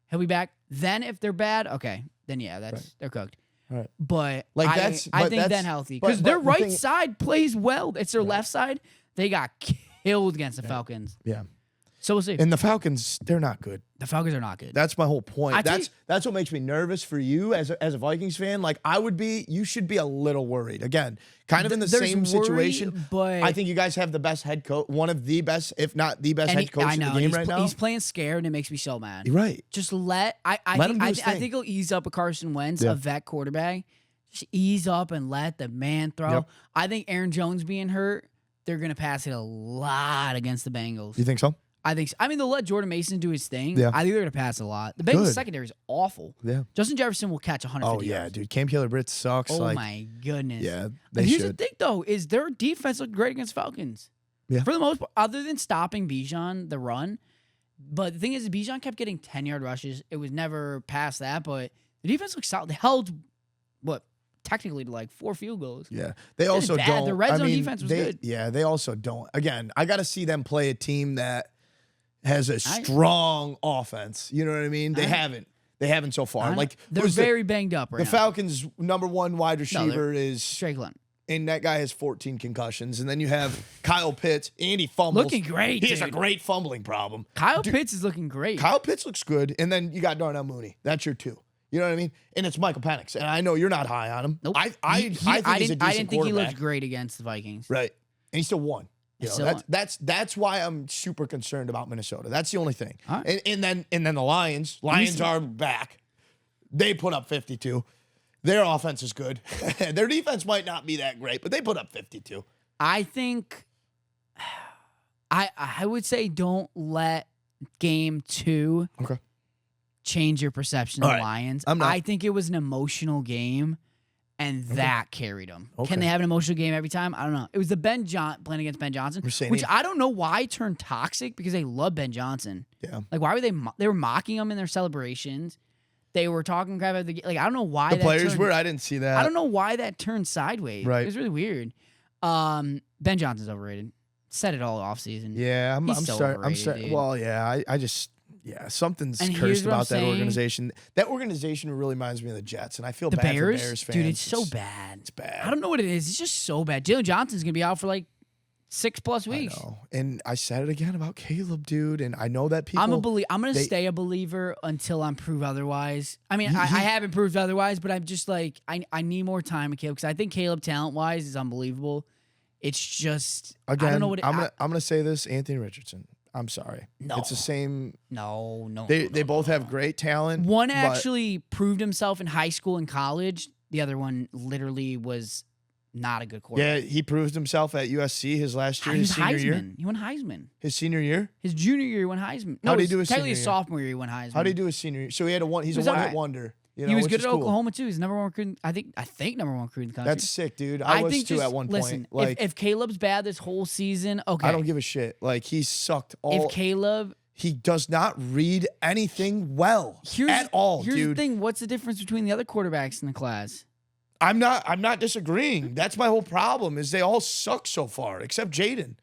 He'll be back. Then if they're bad, okay. Then yeah, they're cooked. Right. But Like I think then healthy. Because their right side plays well. It's their left side. They got killed against the Falcons. Yeah. So we'll see. And the Falcons, they're not good. The Falcons are not good. That's my whole point. That's what makes me nervous for you as a Vikings fan. Like you should be a little worried. Again, kind of in the same situation. But I think you guys have the best head coach, one of the best, if not the best head coach in the game right now. He's playing scared, and it makes me so mad. You're right. Just Let him do his thing. I think he'll ease up a Carson Wentz, a vet quarterback. Just ease up and let the man throw. Yep. I think Aaron Jones being hurt, they're gonna pass it a lot against the Bengals. You think so? I think so. I mean, they'll let Jordan Mason do his thing. Yeah. I think they're going to pass a lot. The Bengals secondary is awful. Yeah. Justin Jefferson will catch 150 Oh, yeah, yards. dude. Cam Taylor-Britt sucks. Oh, my goodness. Yeah, But here's the thing, though, is their defense looked great against Falcons. Yeah. For the most part, other than stopping Bijan, the run. But the thing is, Bijan kept getting 10-yard rushes. It was never past that, but the defense looked solid. They held, technically to like 4 field goals. Yeah. They also don't. The red zone defense was good. Yeah, they also don't. Again, I got to see them play a team that has a strong offense. You know what I mean? They haven't. They haven't so far. Like they're very banged up right now. The Falcons' number 1 wide receiver is Straight Glenn. And that guy has 14 concussions. And then you have Kyle Pitts, and he fumbles. Looking great, He has a dude. great fumbling problem. Kyle Pitts is looking great. Kyle Pitts looks good. And then you got Darnell Mooney. That's your 2. You know what I mean? And it's Michael Penix. And I know you're not high on him. Nope. I think he's a decent I didn't think he quarterback. looked great against the Vikings. Right. And he still won. You know, Still that's why I'm super concerned about Minnesota. That's the only thing. All right. And then the Lions. Lions are back. They put up 52. Their offense is good. Their defense might not be that great, but they put up 52. I think I would say don't let game 2 change your perception of the Lions. I think it was an emotional game, and that carried them. Okay. Can they have an emotional game every time? I don't know. It was the playing against Ben Johnson, which I don't know why turned toxic because they love Ben Johnson. Yeah. Like, why were they were mocking him in their celebrations. They were talking crap about the game. Like, I don't know why the players were. I didn't see that. I don't know why that turned sideways. Right. It was really weird. Ben Johnson's overrated. Said it all offseason. Yeah, I'm starting. Dude. Well, yeah, I just something's And cursed about that saying. organization. That organization really reminds me of the Jets, and I feel The bad Bears? for Bears fans. Dude, it's so bad. It's bad. I don't know what it is. It's just so bad. Jalen Johnson's going to be out for like 6+ weeks. I know. And I said it again about Caleb, dude, and I know that people... I'm going to stay a believer until I'm proved otherwise. I mean, I haven't proved otherwise, but I'm just like, I need more time with Caleb because I think Caleb, talent-wise, is unbelievable. It's just, again, I don't know what it, I'm gonna say this, Anthony Richardson. I'm sorry. No. It's the same. No. They both have great talent. One actually proved himself in high school and college. The other one literally was not a good quarterback. Yeah, he proved himself at USC his last year, his senior year. He won Heisman. His senior year? His junior year, he won Heisman. How'd he do his technically senior his year? sophomore year, he won Heisman. How'd he do his senior year? So he had he's a one-hit wonder. You know, he was which good is at cool. Oklahoma too. He's number 1 recruit. I think number 1 recruit in the country. That's sick, dude. I was think too at one point. Listen, Like, if Caleb's bad this whole season, okay. I don't give a shit. Like, he sucked all. If Caleb, he does not read anything well at all, here's dude. the thing. What's the difference between the other quarterbacks in the class? I'm not disagreeing. That's my whole problem is they all suck so far, except Jaden.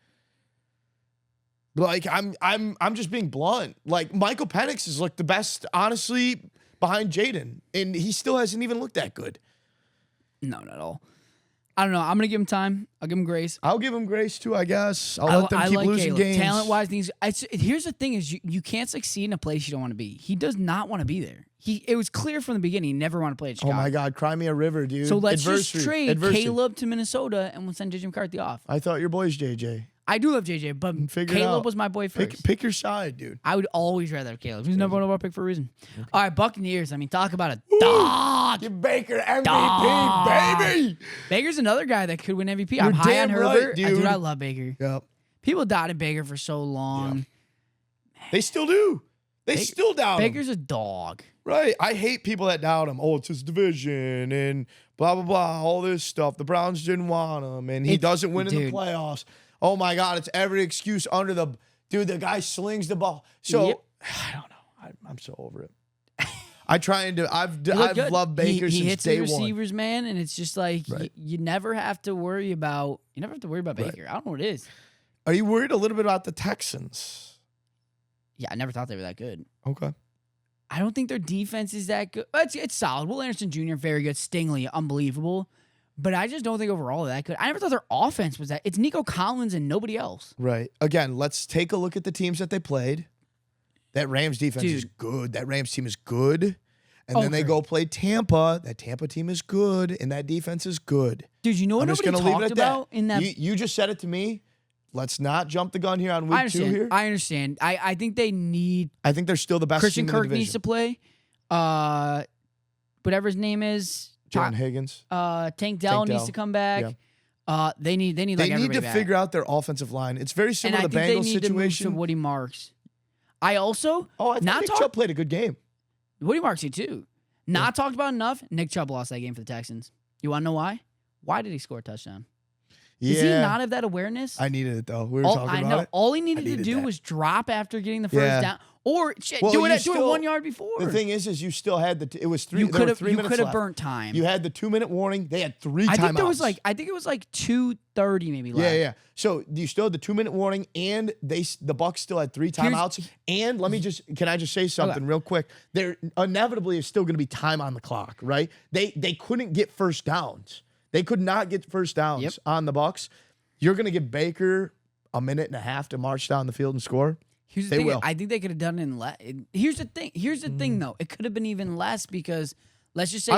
Like I'm just being blunt. Like Michael Penix has looked the best, honestly, behind Jaden, and he still hasn't even looked that good. No, not at all. I don't know. I'm gonna give him time. I'll give him grace. I'll give him grace too, I guess. I'll let them keep losing Caleb. games. Talent-wise, here's the thing: is you can't succeed in a place you don't want to be. He does not want to be there. It was clear from the beginning he never wanted to play at Chicago. Oh my God, cry me a river, dude. So let's just trade Caleb to Minnesota and we'll send JJ McCarthy off. I thought your boy's JJ. I do love JJ, but Caleb was my boy first. Pick your side, dude. I would always rather have Caleb. He's number one pick for a reason. Okay. All right, Buccaneers. I mean, talk about a dog. Give Baker MVP, baby. Baker's another guy that could win MVP. I'm high on Herbert. Dude, I love Baker. Yep. People doubted Baker for so long. Yep. They still do. They still doubt him. Baker's a dog. Right. I hate people that doubt him. Oh, it's his division and blah, blah, blah, all this stuff. The Browns didn't want him, and he doesn't win in the playoffs. Oh, my God. It's every excuse under the – dude, the guy slings the ball. So, I don't know. I'm so over it. I've loved Baker since day one. He hits the receivers, man, and it's just like you never have to worry about – Baker. I don't know what it is. Are you worried a little bit about the Texans? Yeah, I never thought they were that good. Okay. I don't think their defense is that good. It's solid. Will Anderson Jr., very good. Stingley, unbelievable. But I just don't think overall they're that good. I never thought their offense was that. It's Nico Collins and nobody else. Right. Again, let's take a look at the teams that they played. That Rams defense is good. That Rams team is good. And then they go play Tampa. That Tampa team is good, and that defense is good. Dude, you know what nobody talked about in that? You just said it to me. Let's not jump the gun here on week 2 here. I understand. I think they need... I think they're still the best Christian team in the Kirk division. needs to play. Whatever his name is. John Higgins. Tank Dell needs to come back. Yeah. They need to figure out their offensive line. It's very similar to the Bengals situation. To move to Woody Marks. I thought Nick Chubb played a good game. Woody Marks did too. Not talked about enough. Nick Chubb lost that game for the Texans. You want to know why? Why did he score a touchdown? Does he not have that awareness? I needed it though. We were talking about it. All he needed to do was drop after getting the first down, or do it 1 yard before. The thing is you still had it was 3. You could have left. burnt time. You had the 2-minute warning. They had 3 timeouts. I think it was like 2:30 maybe left. Yeah. So you still had the 2-minute warning, and the Bucs still had 3 timeouts. And can I just say something real quick? There inevitably is still going to be time on the clock, right? They couldn't get first downs. They could not get first downs on the Bucs. You're going to give Baker a minute and a half to march down the field and score. Here's the thing. I think they could have done it in less. Here's the thing, though. It could have been even less because let's just say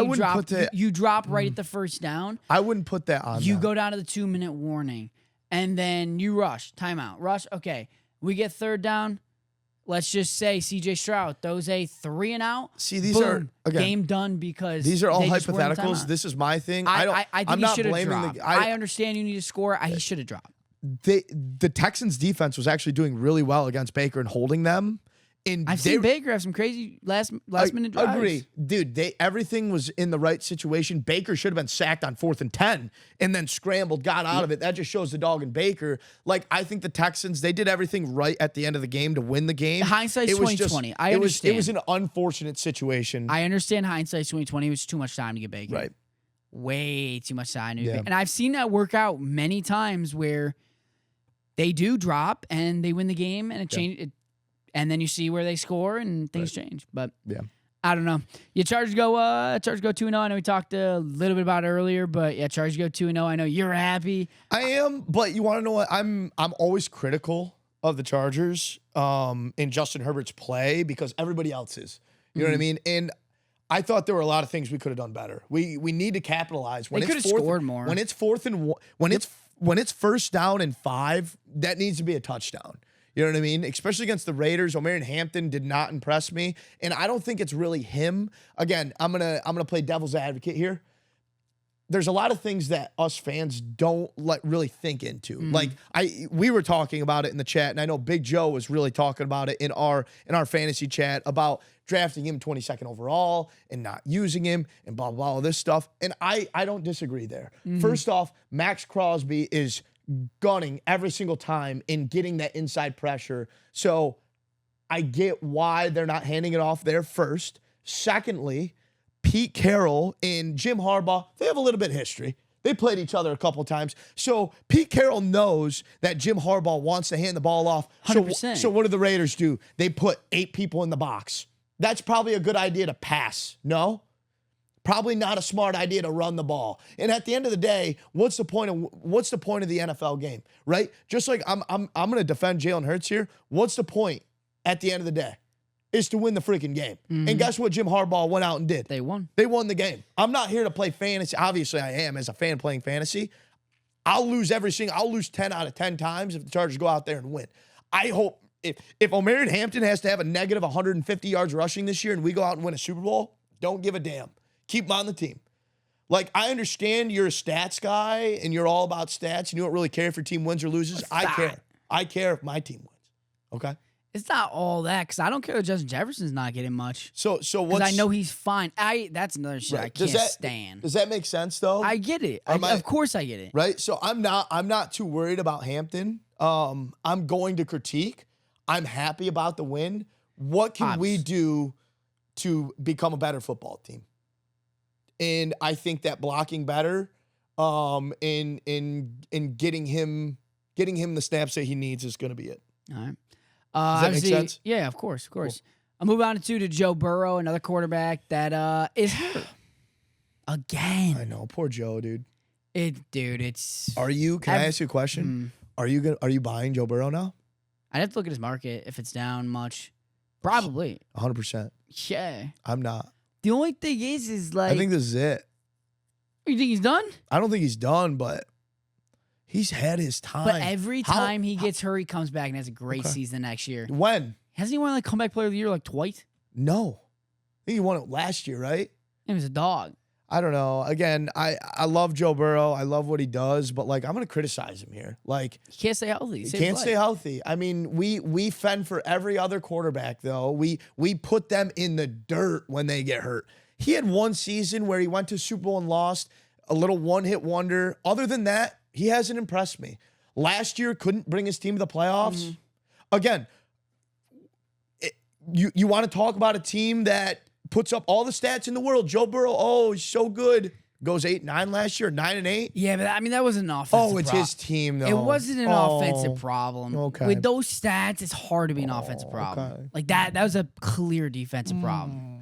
you drop right at the first down. I wouldn't put that on. You go down to the 2-minute warning, and then you rush. Timeout. Rush. Okay. We get third down. Let's just say C.J. Stroud throws a 3 and out. See, these are again, game done because these are all hypotheticals. This is my thing. I think he should have dropped. I understand you need to score. He should have dropped. The Texans defense was actually doing really well against Baker and holding them. I've seen Baker have some crazy last minute drives. Agree. Dude, everything was in the right situation. Baker should have been sacked on 4th and 10 and then scrambled, got out of it. That just shows the dog in Baker. Like, I think the Texans, they did everything right at the end of the game to win the game. Hindsight's 20/20. I understand. It was an unfortunate situation. I understand hindsight's 20/20. It was too much time to get Baker. Right. Way too much time to get Baker. And I've seen that work out many times where they do drop and they win the game and it changed. And then you see where they score and things change. But I don't know. Yeah, Chargers go 2-0. I know we talked a little bit about it earlier, but yeah, Chargers go 2-0. I know you're happy. I am, but you want to know what? I'm always critical of the Chargers in Justin Herbert's play because everybody else is. You know what I mean? And I thought there were a lot of things we could have done better. We need to capitalize. They could have scored more. When it's 4th and when it's first down and 5, that needs to be a touchdown. You know what I mean? Especially against the Raiders. Omarion Hampton did not impress me. And I don't think it's really him. Again, I'm gonna play devil's advocate here. There's a lot of things that us fans don't really think into. Like we were talking about it in the chat, and I know Big Joe was really talking about it in our fantasy chat about drafting him 22nd overall and not using him and blah, blah, blah, all this stuff. And I don't disagree there. First off, Max Crosby is gunning every single time in getting that inside pressure. So I get why they're not handing it off there first. Secondly, Pete Carroll and Jim Harbaugh, they have a little bit of history. They played each other a couple times. So Pete Carroll knows that Jim Harbaugh wants to hand the ball off. 100%. So what do the Raiders do? They put 8 people in the box. That's probably a good idea to pass. No? Probably not a smart idea to run the ball. And at the end of the day, what's the point of the NFL game, right? Just like I'm going to defend Jalen Hurts here. What's the point at the end of the day? Is to win the freaking game. Mm-hmm. And guess what Jim Harbaugh went out and did? They won. They won the game. I'm not here to play fantasy. Obviously, I am as a fan playing fantasy. I'll lose 10 out of 10 times if the Chargers go out there and win. I hope if Omarion Hampton has to have a negative 150 yards rushing this year and we go out and win a Super Bowl, don't give a damn. Keep him on the team. Like, I understand you're a stats guy and you're all about stats and you don't really care if your team wins or loses. I care. I care if my team wins. Okay? It's not all that, because I don't care if Justin Jefferson's not getting much. So what's... I know he's fine. That's another shit I can't stand. Does that make sense, though? I get it. Of course I get it. Right? So I'm not too worried about Hampton. I'm going to critique. I'm happy about the win. What can we do to become a better football team? And I think that blocking better, in getting him the snaps that he needs is going to be it. All right. Does that make sense? Yeah, of course. Cool. I'll move on to Joe Burrow, another quarterback that is hurt again. I know, poor Joe, dude. It's. Are you? Can I ask you a question? Are you buying Joe Burrow now? I'd have to look at his market if it's down much. Probably. 100%. Yeah. I'm not. The only thing is like. I think this is it. You think he's done? I don't think he's done, but he's had his time. But every time he gets hurt, he comes back and has a great season next year. When? Hasn't he won like comeback player of the year like twice? No. I think he won it last year, right? He was a dog. I don't know. Again, I love Joe Burrow. I love what he does, but like I'm gonna criticize him here. Like he can't stay healthy. He can't stay healthy. I mean, we fend for every other quarterback though. We put them in the dirt when they get hurt. He had one season where he went to Super Bowl and lost, a little one-hit wonder. Other than that, he hasn't impressed me. Last year, couldn't bring his team to the playoffs. Mm-hmm. Again, you want to talk about a team that puts up all the stats in the world. Joe Burrow, he's so good. Goes 8-9 last year, 9-8. Yeah, but I mean, that wasn't an offensive it's his team, though. It wasn't an offensive problem. Okay. With those stats, it's hard to be an offensive problem. Okay. Like that was a clear defensive problem.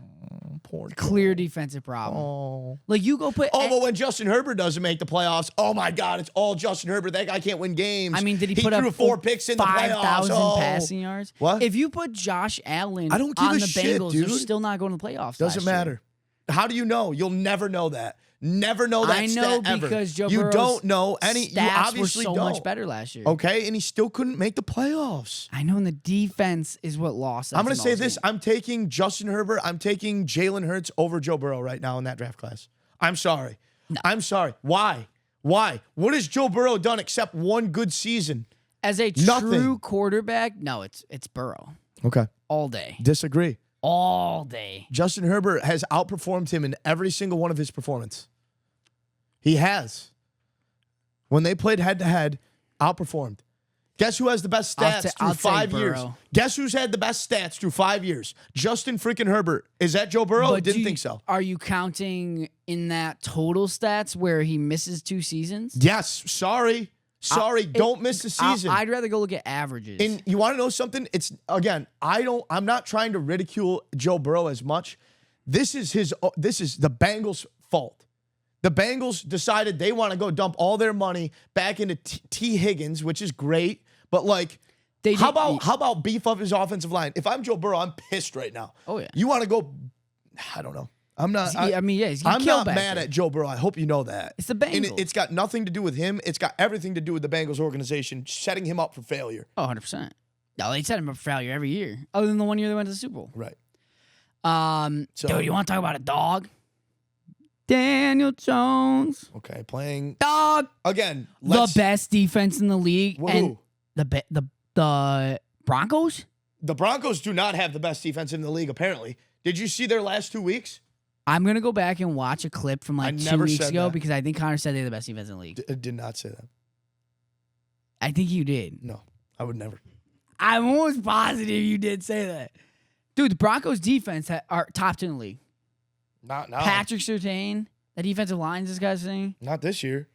Clear defensive problem. Like you go put. But when Justin Herbert doesn't make the playoffs, oh my God, it's all Justin Herbert. That guy can't win games. I mean, did he put up 4 picks in the playoffs? 5,000 passing yards. What? If you put Josh Allen I don't give on a the shit, Bengals, dude. they're still not going to the playoffs. Doesn't matter. How do you know? You'll never know that. Never know that. I know stat because Joe you Burrow's don't know any. Stats you obviously were so don't. much better last year. Okay, and he still couldn't make the playoffs. I know, and the defense is what lost. I'm going to say this: I'm taking Justin Herbert. I'm taking Jalen Hurts over Joe Burrow right now in that draft class. I'm sorry. No. I'm sorry. Why? What has Joe Burrow done except one good season? As a true quarterback, no, it's Burrow. Okay. All day. Disagree. All day. Justin Herbert has outperformed him in every single one of his performances. He has. When they played head-to-head, outperformed. Guess who has the best stats through 5 years? Guess who's had the best stats through 5 years? Justin freaking Herbert. Is that Joe Burrow? But Didn't think so. Are you counting in that total stats where he misses 2 seasons? Yes. Sorry. Don't miss the season. I'd rather go look at averages. And you want to know something? It's again, I'm not trying to ridicule Joe Burrow as much. This is the Bengals' fault. The Bengals decided they want to go dump all their money back into T. Higgins, which is great, but like how about beef up his offensive line? If I'm Joe Burrow, I'm pissed right now. Oh yeah. You want to go I don't know. I'm not. He's I'm not mad at Joe Burrow. I hope you know that. It's the Bengals. And it's got nothing to do with him. It's got everything to do with the Bengals organization setting him up for failure. Oh, 100%. No, they set him up for failure every year, other than the one year they went to the Super Bowl. Right. Dude, you want to talk about a dog? Daniel Jones. Okay, playing dog again. The best defense in the league. Whoa. And the Broncos. The Broncos do not have the best defense in the league. Apparently, did you see their last 2 weeks? I'm gonna go back and watch a clip from like 2 weeks ago because I think Connor said they're the best defense in the league. Did not say that. I think you did. No, I would never. I'm almost positive you did say that. Dude, the Broncos defense are top 10 in the league. Not now. Patrick Surtain, The defensive lines this guy's saying. Not this year.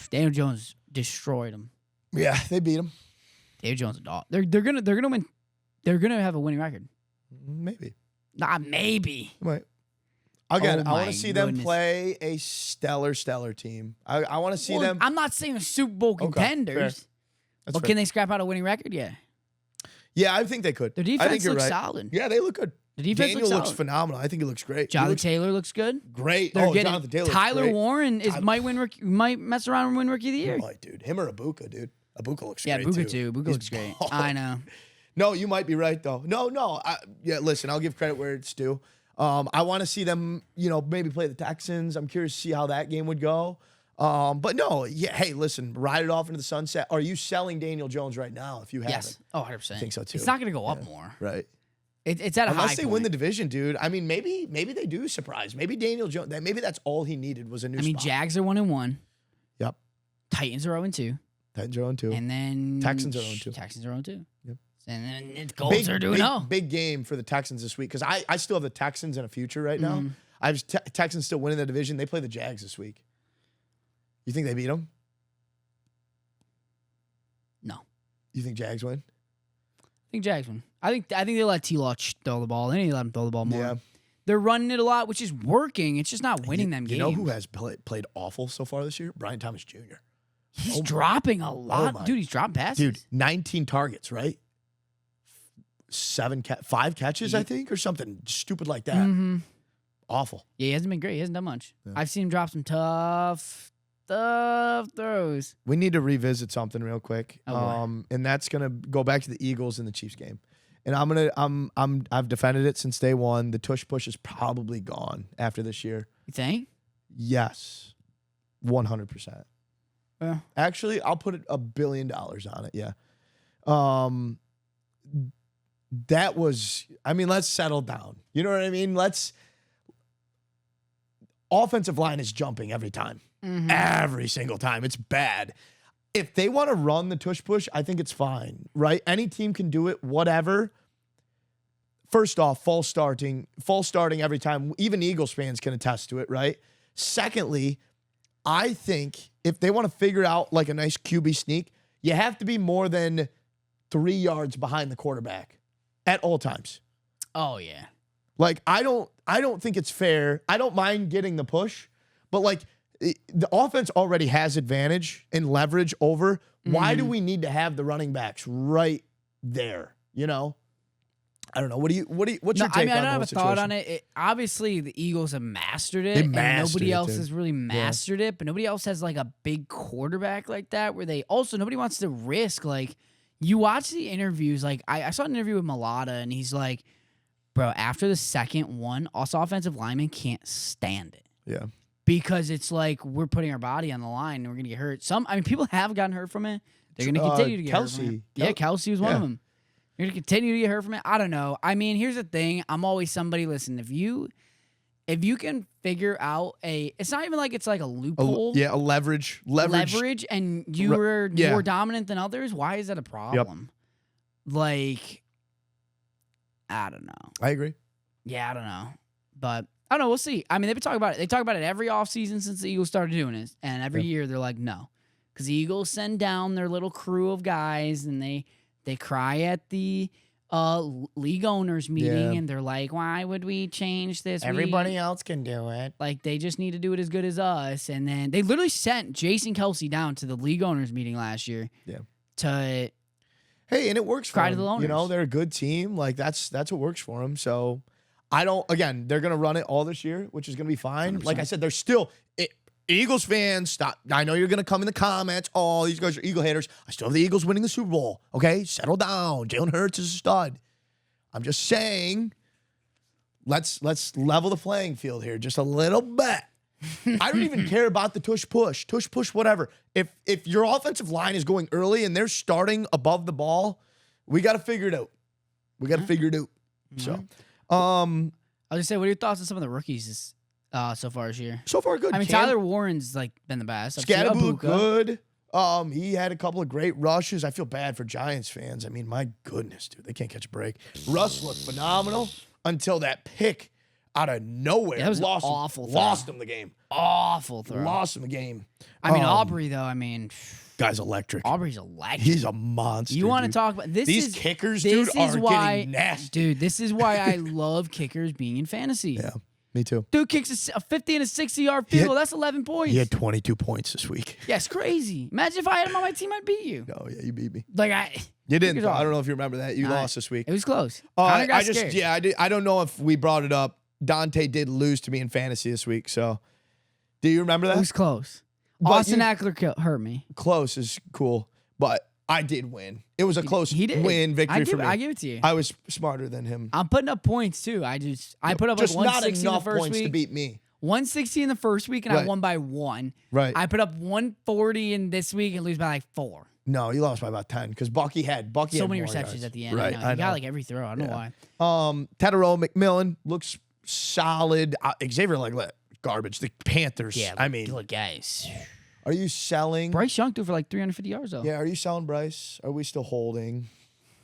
Daniel Jones destroyed him. Yeah, they beat him. Daniel Jones a dog. They're gonna win. They're gonna have a winning record. Maybe. Nah, maybe. Right. Again, Oh I want my to see them goodness. play a stellar team. I want to see them. I'm not saying the Super Bowl fair. contenders. That's But fair. can they scrap out a winning record? Yeah. Yeah, I think they could. Their I think defense you're looks right. solid. Yeah, they look good. The defense Daniel looks looks solid. phenomenal. I think he looks great. Jonathan He looks Taylor looks good. great. They're getting Jonathan Taylor. Tyler great. Warren might mess around and win Rookie of the Year. Boy, dude, him or Ibuka, dude. Ibuka looks Yeah, great Buka too. too. Buka He's looks great. bald. I know. No, you might be right though. No. Yeah, listen, I'll give credit where it's due. I want to see them, maybe play the Texans. I'm curious to see how that game would go. But no, yeah. Hey, listen, ride it off into the sunset. Are you selling Daniel Jones right now? If you haven't, Yes. Oh, 100%. I think so too. It's not going to go up more. Right. It's at a high Unless they point. win the division, dude. I mean, maybe they do surprise. Maybe Daniel Jones. Maybe that's all he needed was a new. spot. Jags are 1-1. Yep. Titans are 0-2. Titans are 0-2. And then Texans are 0-2. Texans are 0-2. Yep. And then the Colts are 2-0. Big game for the Texans this week because I still have the Texans in a future right now. Mm-hmm. I have Texans still winning the division. They play the Jags this week. You think they beat them? No. You think Jags win? I think Jags win. I think they let T-Law throw the ball. They need to let him throw the ball more. Yeah. They're running it a lot, which is working. It's just not winning them games. You know who has played awful so far this year? Brian Thomas Jr. He's dropping a lot. my- Dude, he's dropping passes. Dude, 19 targets, right? 5 catches, I think, or something stupid like that. Mm-hmm. Awful. Yeah, he hasn't been great. He hasn't done much. Yeah. I've seen him drop some tough throws. We need to revisit something real quick. Oh, boy. And that's gonna go back to the Eagles and the Chiefs game. And I've defended it since day one. The tush push is probably gone after this year. You think? Yes. 100%. Yeah. Actually, I'll put $1 billion on it. Yeah. That was, let's settle down. You know what I mean? Offensive line is jumping every time. Mm-hmm. Every single time. It's bad. If they want to run the tush push, I think it's fine, right? Any team can do it, whatever. First off, false starting every time. Even Eagles fans can attest to it, right? Secondly, I think if they want to figure out like a nice QB sneak, you have to be more than 3 yards behind the quarterback at all times. Oh, yeah. Like, I don't think it's fair. I don't mind getting the push, but like the offense already has advantage and leverage over. Why do we need to have the running backs right there? I don't know. What's your take on I the don't whole have a thought on situation? it. Obviously, the Eagles have mastered it. They and mastered nobody it, else dude. has really mastered it, but nobody else has like a big quarterback like that where nobody wants to risk. Like, you watch the interviews. Like, I saw an interview with Mulata, and he's like, bro, after the second one, us offensive linemen can't stand it. Yeah. Because it's like we're putting our body on the line and we're going to get hurt. People have gotten hurt from it. They're going to continue to get hurt from it. Yeah, Kelsey was one of them. You're going to continue to get hurt from it. I don't know. Here's the thing. I'm always somebody, listen, if you can figure out it's not even like it's like a loophole. A leverage. And you're more dominant than others, why is that a problem? Like, I don't know. I agree. Yeah, I don't know. But I don't know. We'll see. They've been talking about it. They talk about it every offseason since the Eagles started doing it. And every year they're like, no. Because the Eagles send down their little crew of guys and they cry at the league owners meeting and they're like, why would we change this? Everybody else can do it. Like, they just need to do it as good as us. And then they literally sent Jason Kelsey down to the league owners meeting last year. Yeah. To Hey, and it works for cry to them. the owners. They're a good team. Like, that's what works for them. So they're going to run it all this year, which is going to be fine. 100%. Like I said, there's still Eagles fans, stop. I know you're going to come in the comments. Oh, these guys are Eagle haters. I still have the Eagles winning the Super Bowl. Okay, settle down. Jalen Hurts is a stud. I'm just saying, let's level the playing field here just a little bit. I don't even care about the tush push, whatever. If your offensive line is going early and they're starting above the ball, we got to figure it out. So, I'll just say, what are your thoughts on some of the rookies so far this year? so far good. Tyler Warren's like been the best. Scatterbo looked good. He had a couple of great rushes. I feel bad for Giants fans. My goodness, dude, they can't catch a break. Russ looked phenomenal until that pick out of nowhere. That was an lost awful him, throw. lost him the game. Awful throw. Lost him the game. I mean, Aubrey, though, Guy's electric. Aubrey's electric. He's a monster. You want to dude. talk about this? These is, kickers, this dude, is are why, getting nasty. Dude, this is why I love kickers being in fantasy. Yeah, me too. Dude kicks a 50 and a 60-yard field goal. That's 11 points. He had 22 points this week. Yeah, it's crazy. Imagine if I had him on my team, I'd beat you. No, yeah, you beat me. You didn't. Though. I don't know if you remember that. You lost this week. It was close. Connor got scared. Yeah, I did. I don't know if we brought it up. Dante did lose to me in fantasy this week. So, do you remember that? It was close. But Austin Eckler hurt me. Close is cool, but I did win. It was a close did. victory for me. I give it to you. I was smarter than him. I'm putting up points too. I put up just like not 160 in the enough first points week. to beat me. 160 in the first week, and I won by 1. Right. I put up 140 in this week and lose by like 4. No, you lost by about 10 because Bucky had So many more receptions yards. at the end. Right. He got like every throw. I don't know why. Tedero McMillan looks solid. Xavier like garbage. The Panthers. Yeah, I mean, look, guys. Are you selling? Bryce Young threw for like 350 yards though. Yeah, are you selling Bryce? Are we still holding?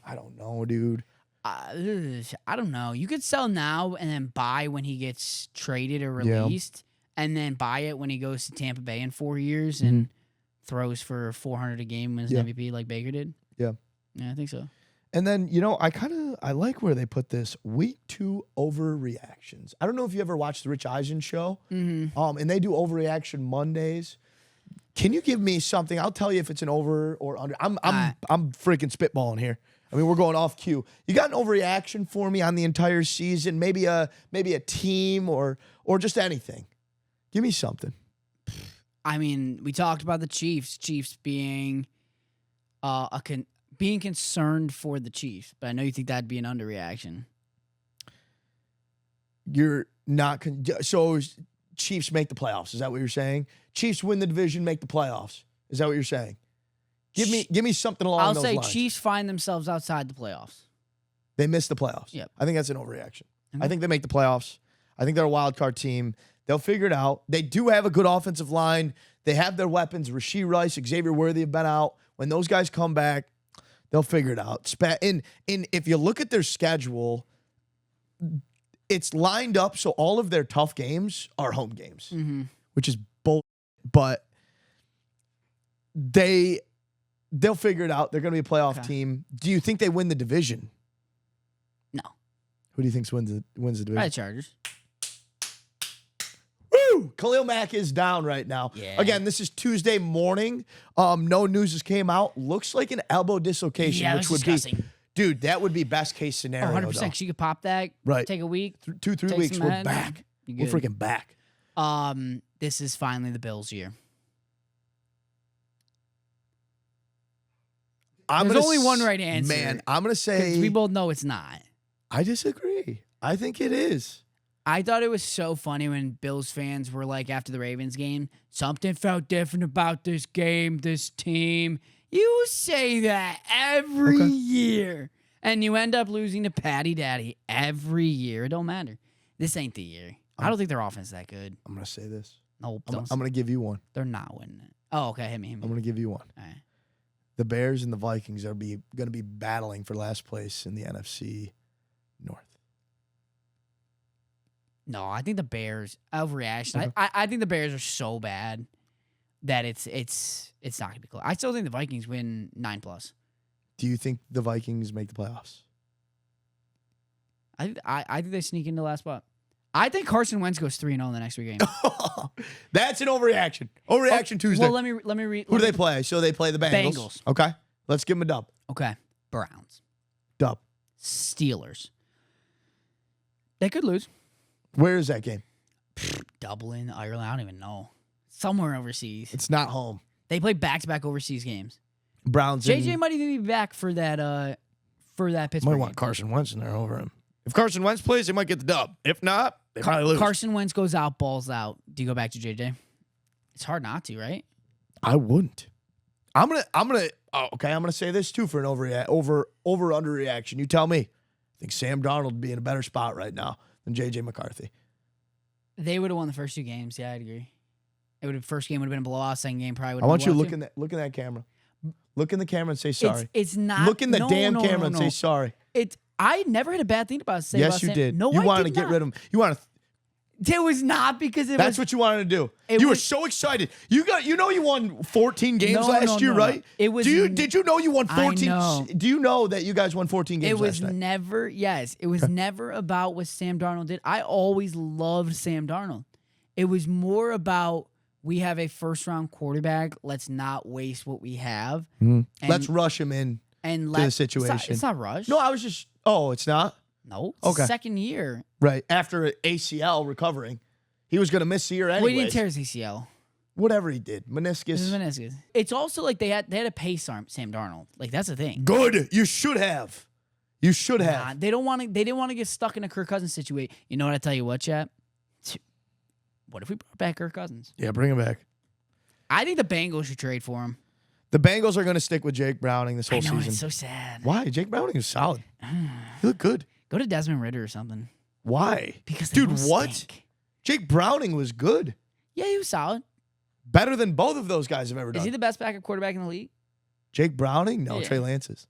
I don't know, dude. I don't know. You could sell now and then buy when he gets traded or released, and then buy it when he goes to Tampa Bay in 4 years and throws for 400 a game wins an MVP like Baker did. Yeah. Yeah, I think so. And then, I like where they put this week 2 overreactions. I don't know if you ever watched the Rich Eisen show. Mm-hmm. And they do overreaction Mondays. Can you give me something? I'll tell you if it's an over or under. I'm freaking spitballing here. I mean, we're going off cue. You got an overreaction for me on the entire season? Maybe a team or just anything. Give me something. I mean, we talked about the Chiefs. Chiefs being being concerned for the Chiefs, but I know you think that'd be an underreaction. You're not so Chiefs make the playoffs. Is that what you're saying? Chiefs win the division, make the playoffs. Is that what you're saying? Give me something along those lines. I'll say Chiefs find themselves outside the playoffs. They miss the playoffs. Yep. I think that's an overreaction. Okay. I think they make the playoffs. I think they're a wild card team. They'll figure it out. They do have a good offensive line. They have their weapons. Rashee Rice, Xavier Worthy have been out. When those guys come back, they'll figure it out. And if you look at their schedule, it's lined up so all of their tough games are home games, which is bull. But they'll figure it out. They're going to be a playoff team. Do you think they win the division? No. Who do you think wins the division? Probably Chargers. Woo! Khalil Mack is down right now. Yeah. Again, this is Tuesday morning. No news has came out. Looks like an elbow dislocation, which would disgusting. be, dude, that would be best case scenario. 100%. She could pop that. Right. Take a week. 2-3 weeks. We're meds, back. you're We're good. freaking back. This is finally the Bills' year. There's only one right answer. Man, I'm going to say. We both know it's not. I disagree. I think it is. I thought it was so funny when Bills fans were like, after the Ravens game, something felt different about this game, this team. You say that every year, and you end up losing to Patty Daddy every year. It don't matter. This ain't the year. I don't think their offense is that good. I'm going to say this. Nope. I'm going to give you one. They're not winning it. Oh, okay. Hit me. I'm going to give you one. All right. The Bears and the Vikings are going to be battling for last place in the NFC North. No, I think the Bears overreaction. Okay. I think the Bears are so bad that it's not gonna be close. I still think the Vikings win 9+. Do you think the Vikings make the playoffs? I think they sneak into the last spot. I think Carson Wentz goes 3-0 in the next 3 games. That's an overreaction. Overreaction Tuesday. Well, let me read. Who do they play? So they play the Bengals. Bengals. Okay. Let's give them a dub. Okay. Browns. Dub. Steelers. They could lose. Where is that game? Dublin, Ireland. I don't even know. Somewhere overseas. It's not home. They play back-to-back overseas games. Browns. JJ might even be back for that Pittsburgh might game. want Carson Wentz in there over him. If Carson Wentz plays, they might get the dub. If not, they probably lose. Carson Wentz goes out, balls out. Do you go back to JJ? It's hard not to, right? I wouldn't. I'm gonna say this too for an underreaction. You tell me. I think Sam Darnold would be in a better spot right now than JJ McCarthy. They would have won the first 2 games. Yeah, I'd agree. First game would have been a blowout. Second game probably would have been I want you to look look in that camera. Look in the camera and say sorry. It's not. Look in the camera and say sorry. I never had a bad thing about saying. Yes, you did. No, you I wanted did to get not. rid of him. You want to It was not because it That's was. what you wanted to do. You were so excited. You won 14 games last year, right? It was. Did you know you won 14? I know. Do you know that you guys won 14 games It was last night? never. Yes, it was never about what Sam Darnold did. I always loved Sam Darnold. It was more about we have a first-round quarterback. Let's not waste what we have. And let's rush him in to the situation. It's not rush. No, I was just. Oh, it's not. No. It's Okay. second year. Right after ACL recovering, he was going to miss the year anyway. Well, he didn't tear his ACL. Whatever he did, meniscus. It was meniscus. It's also like they had to pay Sam Darnold. Like that's the thing. Good. You should have. You should have. Nah, they don't want to. They didn't want to get stuck in a Kirk Cousins situation. You know what I tell you what, chat? What if we brought back Kirk Cousins? Yeah, bring him back. I think the Bengals should trade for him. The Bengals are going to stick with Jake Browning this whole I know, season. it's so sad. Why? Jake Browning is solid. He looked good. Go to Desmond Ridder or something. Why? Because they dude, both what? stink. Jake Browning was good. Yeah, he was solid. Better than both of those guys have ever done. Is he the best backup quarterback in the league? Jake Browning? No, Yeah. Trey Lance is.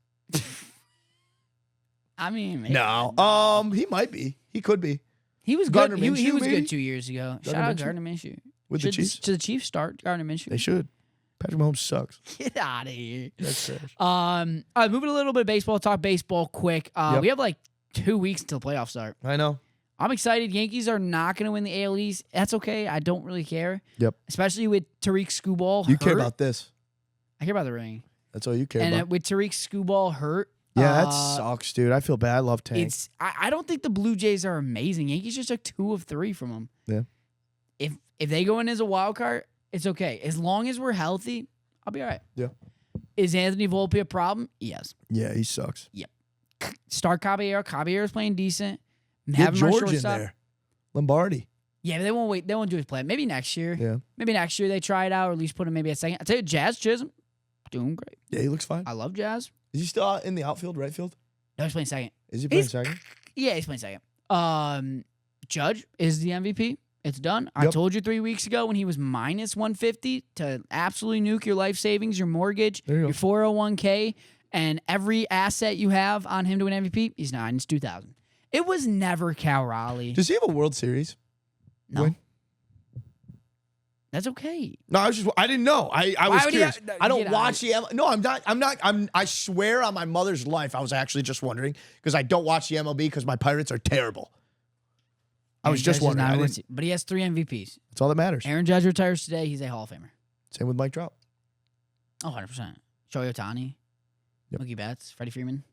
I mean, maybe. No. He might be. He could be. He was Gardner good. He Minshew, was maybe? good 2 years ago. Shout out Gardner Minshew. With the Chiefs? Should the Chiefs start Gardner Minshew? They should. Patrick Mahomes sucks. Get out of here. That's trash. All right, moving a little bit of baseball. Talk baseball quick. Yep. We have like 2 weeks until playoffs start. I know. I'm excited. Yankees are not going to win the AL East. That's okay. I don't really care. Yep. Especially with Tariq Skubal You hurt. care about this. I care about the ring. That's all you care And about. with Tariq Skubal hurt. Yeah, that sucks, dude. I feel bad. I love Tank. I don't think the Blue Jays are amazing. Yankees just took 2 of 3 from them. Yeah. If they go in as a wild card, it's okay. As long as we're healthy, I'll be all right. Yeah. Is Anthony Volpe a problem? Yes. Yeah, he sucks. Start Caballero. Caballero's playing decent. Get Have him on George in shortstop. there. Lombardi. Yeah, but they won't wait. They won't do his play. Maybe next year. Yeah. Maybe next year they try it out, or at least put him maybe at second. I tell you, Jazz Chisholm, doing great. Yeah, he looks fine. I love Jazz. Is he still out in the outfield, right field? No, he's playing second. Is he playing second? Yeah, he's playing second. Judge is the MVP. It's done. I Yep. told you 3 weeks ago when he was minus 150 to absolutely nuke your life savings, your mortgage, There you go. your 401k, and every asset you have on him to win MVP. He's minus 2,000. It was never Cal Raleigh. Does he have a World Series? No. win? That's okay. No, I didn't know. I Why was would he curious. have- I don't get watch the No, I'm not. I swear on my mother's life, I was actually just wondering because I don't watch the MLB because my Pirates are terrible. I was just wondering. But he has 3 MVPs. That's all that matters. Aaron Judge retires today. He's a Hall of Famer. Same with Mike Trout. Oh, 100%. Shohei Ohtani, Yep. Mookie Betts, Freddie Freeman.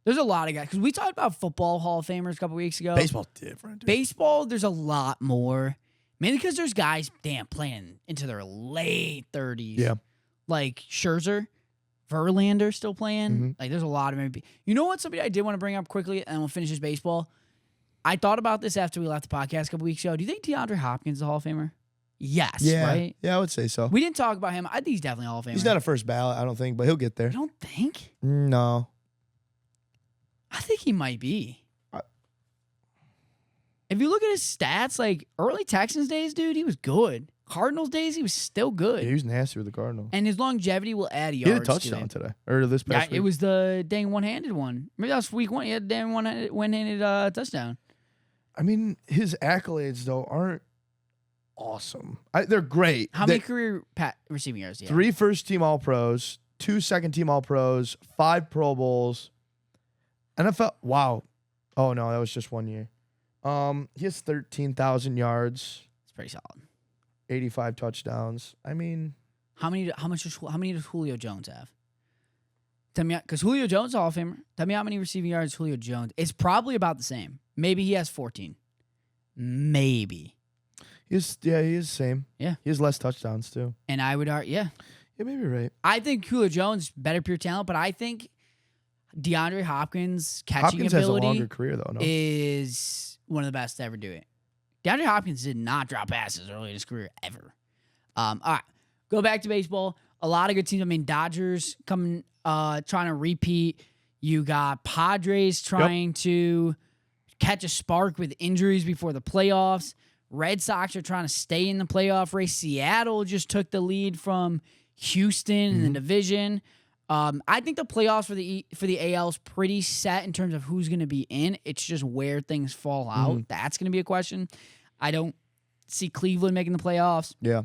There's a lot of guys. Because we talked about football Hall of Famers a couple weeks ago. Baseball's different. Dude. Baseball, there's a lot more. Mainly because there's guys, playing into their late 30s. Yeah. Like Scherzer, Verlander still playing. Mhm. Like, there's a lot of MVP. You know what? Somebody I did want to bring up quickly, and we'll finish this baseball. I thought about this after we left the podcast a couple weeks ago. Do you think DeAndre Hopkins is a Hall of Famer? Yes, Yeah. right? Yeah, I would say so. We didn't talk about him. I think he's definitely a Hall of Famer. He's not a first ballot, I don't think, but he'll get there. You don't think? No. I think he might be. If you look at his stats, like early Texans days, dude, he was good. Cardinals days, he was still good. Yeah, he was nasty with the Cardinals. And his longevity will add He yards. had a touchdown today. Or this past week. It was the dang one-handed one. Maybe that was week 1. He had a dang one-handed touchdown. I mean, his accolades, though, aren't awesome. They're great. How many career receiving yards do you have? 3 first-team All-Pros, 2 second-team All-Pros, 5 Pro Bowls. NFL, wow. Oh, no, that was just 1 year. He has 13,000 yards, It's pretty solid. 85 touchdowns. I mean, How many does Julio Jones have? Tell me, because Julio Jones is a Hall of Famer. Tell me how many receiving yards Julio Jones. It's probably about the same. Maybe he has 14. Maybe. he is the same. Yeah. He has less touchdowns, too. And I would argue, yeah. Yeah, maybe you're right. I think Julio Jones better pure talent, but I think DeAndre Hopkins' catching Hopkins has a ability longer career, though, no? is one of the best to ever do it. DeAndre Hopkins did not drop passes early in his career ever. All right, go back to baseball. A lot of good teams. I mean, Dodgers coming, trying to repeat. You got Padres trying to catch a spark with injuries before the playoffs. Red Sox are trying to stay in the playoff race. Seattle just took the lead from Houston in the division. I think the playoffs for the AL is pretty set in terms of who's going to be in. It's just where things fall out. That's going to be a question. I don't see Cleveland making the playoffs. Yeah.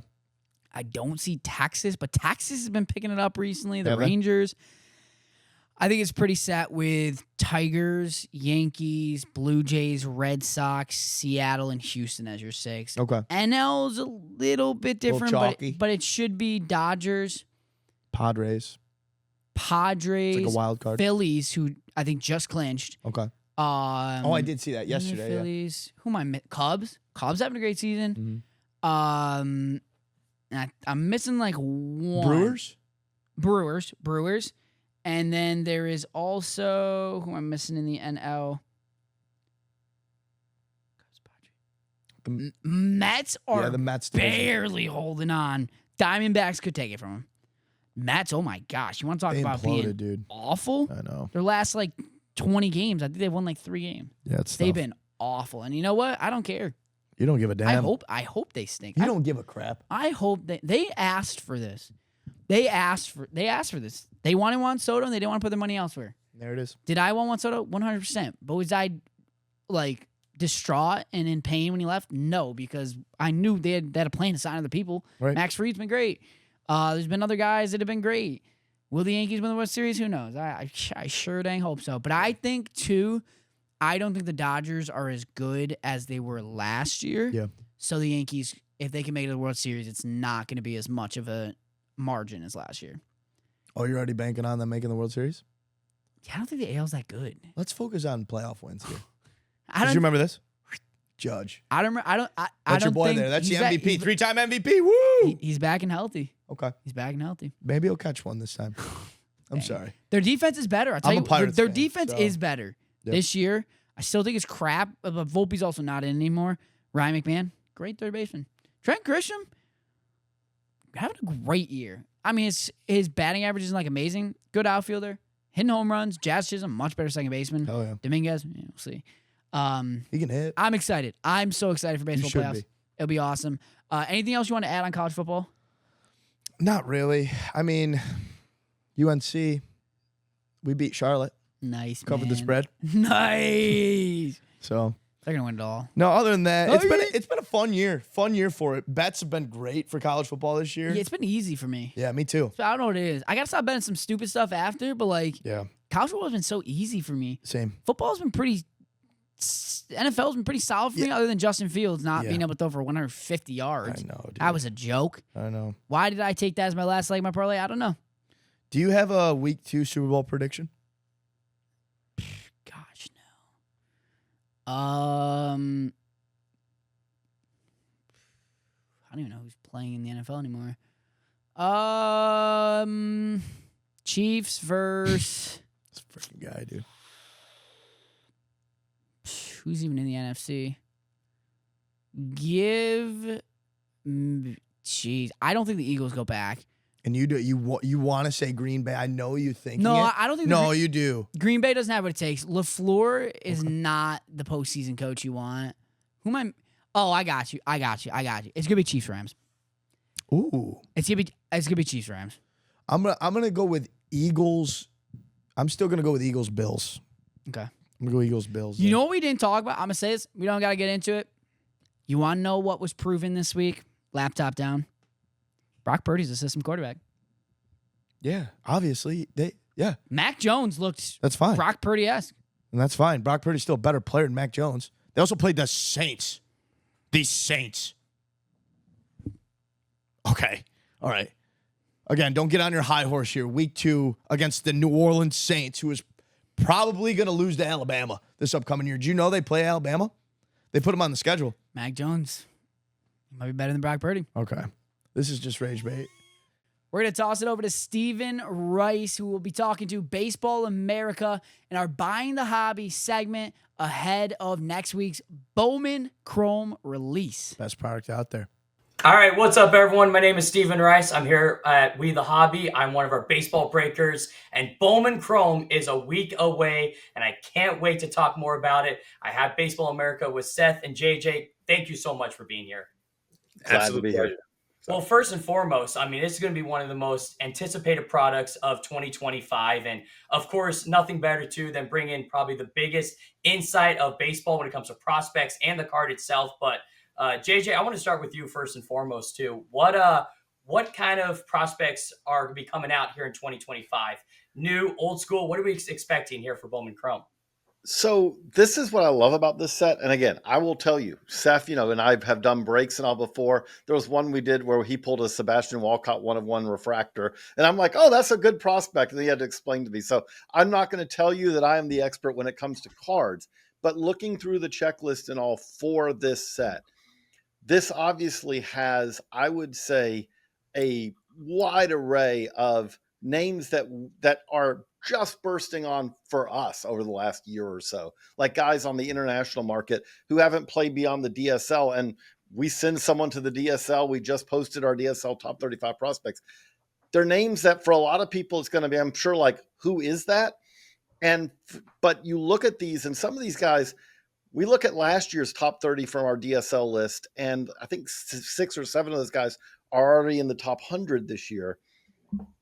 I don't see Texas, but Texas has been picking it up recently. The Have they? Rangers. I think it's pretty set with Tigers, Yankees, Blue Jays, Red Sox, Seattle, and Houston as your 6. Okay. NL's a little bit different, chalky. but it should be Dodgers, Padres. Padres, It's like a wild card. Phillies, who I think just clinched. Okay. I did see that yesterday. Yeah. Phillies. Who am I? Cubs. Cubs having a great season. Mhm. I'm missing like one. Brewers. And then there is also who am I missing in the NL? Mets are the Mets division. barely holding on. Diamondbacks could take it from them. Mets, oh my gosh. You want to talk They about imploded, being dude. awful? I know. Their last like 20 games, I think they've won like 3 games. Yeah, it's They've tough. been awful. And you know what? I don't care. You don't give a damn. I hope they stink. You don't give a crap. I hope they asked for this. They asked for this. They wanted Juan Soto and they didn't want to put their money elsewhere. There it is. Did I want Juan Soto? 100%. But was I like distraught and in pain when he left? No, because I knew they had a plan to sign other people. Right. Max Fried's been great. There's been other guys that have been great. Will the Yankees win the World Series? Who knows? I sure dang hope so. But I think too, I don't think the Dodgers are as good as they were last year. Yeah. So the Yankees, if they can make it to the World Series, it's not going to be as much of a margin as last year. Oh, you're already banking on them making the World Series? Yeah, I don't think the AL's that good. Let's focus on playoff wins here. I Did don't you remember this? Judge. I don't. That's your boy think there. That's the he's back- MVP. he's- 3-time MVP. Woo! He's back and healthy. Okay. He's back and healthy. Maybe he'll catch one this time. I'm Dang. sorry. Their defense is better. I'll tell I'm a you, Pirates their fan, defense so- is better Yep. this year. I still think it's crap, but Volpe's also not in anymore. Ryan McMahon, great third baseman. Trent Grisham, having a great year. I mean, his batting average isn't like amazing. Good outfielder, hitting home runs. Jazz Chisholm, much better second baseman. Hell yeah. Dominguez, yeah, we'll see. He can hit. I'm excited. I'm so excited for baseball should playoffs. be. It'll be awesome. Anything else you want to add on college football? Not really. I mean, UNC, we beat Charlotte. Nice. Covered the man. spread. Nice. So, They're gonna win it all. no, other than that, Oh, it's been a fun year. Fun year for it. Bets have been great for college football this year. Yeah, it's been easy for me. Yeah, me too. I don't know what it is. I gotta stop betting some stupid stuff after, but like Yeah, college football has been so easy for me. same. Football's been pretty. NFL's been pretty solid for me, other than Justin Fields not Yeah. being able to throw for 150 yards. I know, dude. That was a joke. I know. Why did I take that as my last leg of my parlay? I don't know. Do you have a week 2 Super Bowl prediction? Gosh, no. I don't even know who's playing in the NFL anymore. Chiefs versus This freaking guy, dude. who's even in the NFC? Jeez, I don't think the Eagles go back. And you do you want to say Green Bay? I know you think. No, I don't think. No, you do. Green Bay doesn't have what it takes. LaFleur is not the postseason coach you want. Who am I? Oh, I got you. It's gonna be Chiefs Rams. Ooh. It's gonna be Chiefs Rams. I'm gonna go with Eagles. I'm still gonna go with Eagles Bills. Okay. I'm gonna go Eagles Bills. You know what we didn't talk about? I'm gonna say this. We don't gotta get into it. You want to know what was proven this week? Laptop down. Brock Purdy's a system quarterback. Yeah, obviously Mac Jones looked that's fine. Brock Purdy-esque. And that's fine. Brock Purdy's still a better player than Mac Jones. They also played the Saints. These Saints. Okay. All right. Again, don't get on your high horse here. Week 2 against the New Orleans Saints, who is probably going to lose to Alabama this upcoming year. Do you know they play Alabama? They put them on the schedule. Mac Jones might be better than Brock Purdy. Okay. This is just rage bait. We're going to toss it over to Stephen Rice, who will be talking to Baseball America in our Buying the Hobby segment ahead of next week's Bowman Chrome release. Best product out there. All right, what's up, everyone? My name is Stephen Rice. I'm here at We The Hobby. I'm one of our baseball breakers, and Bowman Chrome is a week away, and I can't wait to talk more about it. I have Baseball America with Seth and JJ. Thank you so much for being here. Glad to be here. Well, first and foremost, I mean, this is going to be one of the most anticipated products of 2025. And of course, nothing better too than bring in probably the biggest insight of baseball when it comes to prospects and the card itself. But JJ, I want to start with you first and foremost too. What kind of prospects are going to be coming out here in 2025? New, old school. What are we expecting here for Bowman Chrome? So this is what I love about this set. And again, I will tell you, Seth, and I have done breaks and all before. There was one we did where he pulled a Sebastian Walcott 1-of-1 refractor. And I'm like, oh, that's a good prospect. And he had to explain to me. So I'm not going to tell you that I am the expert when it comes to cards. But looking through the checklist and all for this set, this obviously has, I would say, a wide array of names that are just bursting on for us over the last year or so, like guys on the international market who haven't played beyond the DSL. And we send someone to the DSL. We just posted our DSL top 35 prospects. They're names that for a lot of people, it's going to be, I'm sure, like, who is that? But you look at these, and some of these guys, we look at last year's top 30 from our DSL list, and I think 6 or 7 of those guys are already in the top 100 this year.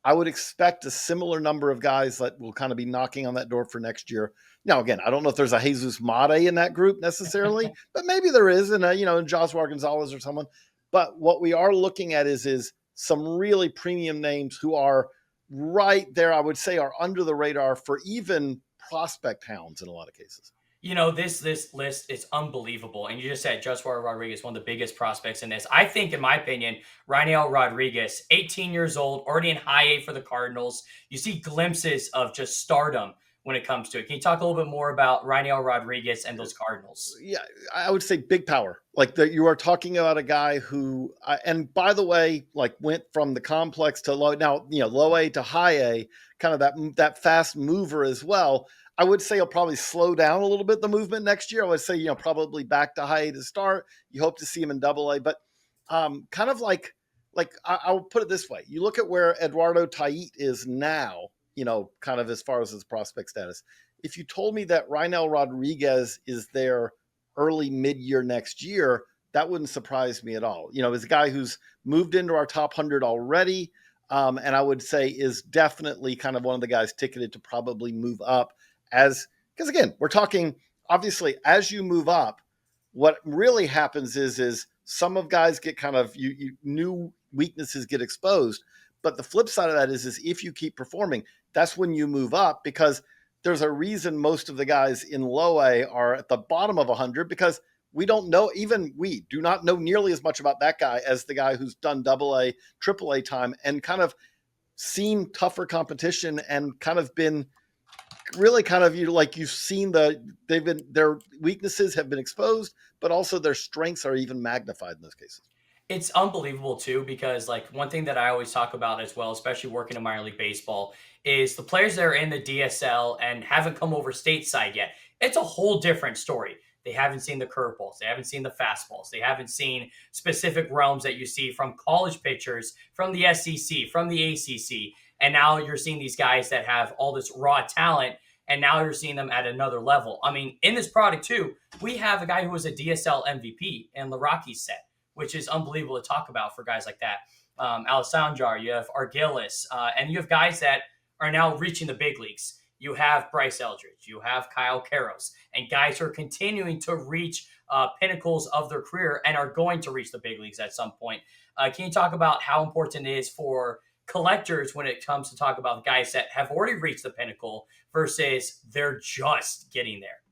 I would expect a similar number of guys that will kind of be knocking on that door for next year. Now, again, I don't know if there's a Jesus Mate in that group necessarily, but maybe there is, and Joshua Gonzalez or someone. But what we are looking at is some really premium names who are right there, I would say, are under the radar for even prospect hounds in a lot of cases. This list is unbelievable. And you just said Joshua Rodriguez, one of the biggest prospects in this. I think, in my opinion, Rainiel Rodriguez, 18 years old, already in high A for the Cardinals. You see glimpses of just stardom when it comes to it. Can you talk a little bit more about Rainiel Rodriguez and those Cardinals? Yeah, I would say big power. Like you are talking about a guy who, and by the way, like went from the complex to low, now, low A to high A, kind of that fast mover as well. I would say he'll probably slow down a little bit the movement next year. I would say, probably back to high A to start. You hope to see him in double A, but kind of like I'll put it this way. You look at where Eduardo Tait is now, kind of as far as his prospect status. If you told me that Rainiel Rodriguez is there early mid-year next year, that wouldn't surprise me at all. He's a guy who's moved into our top 100 already. And I would say is definitely kind of one of the guys ticketed to probably move up because again, we're talking, obviously, as you move up, what really happens is some of guys get kind of new weaknesses get exposed. But the flip side of that is if you keep performing, that's when you move up, because there's a reason most of the guys in low A are at the bottom of 100, because we don't know, even we do not know nearly as much about that guy as the guy who's done double A, triple A time and kind of seen tougher competition and kind of been really kind of you've seen their weaknesses have been exposed, but also their strengths are even magnified in those cases. It's unbelievable too, because like one thing that I always talk about as well, especially working in minor league baseball, is the players that are in the DSL and haven't come over stateside yet. It's a whole different story. They haven't seen the curveballs. They haven't seen the fastballs. They haven't seen specific realms that you see from college pitchers, from the SEC, from the ACC. And now you're seeing these guys that have all this raw talent, and now you're seeing them at another level. I mean, in this product too, we have a guy who was a DSL MVP in the Rockies set, which is unbelievable to talk about for guys like that. Alessandro, you have Argilis, and you have guys that are now reaching the big leagues. You have Bryce Eldridge, you have Kyle Karros, and guys who are continuing to reach pinnacles of their career and are going to reach the big leagues at some point. Can you talk about how important it is for collectors when it comes to talk about guys that have already reached the pinnacle versus they're just getting there?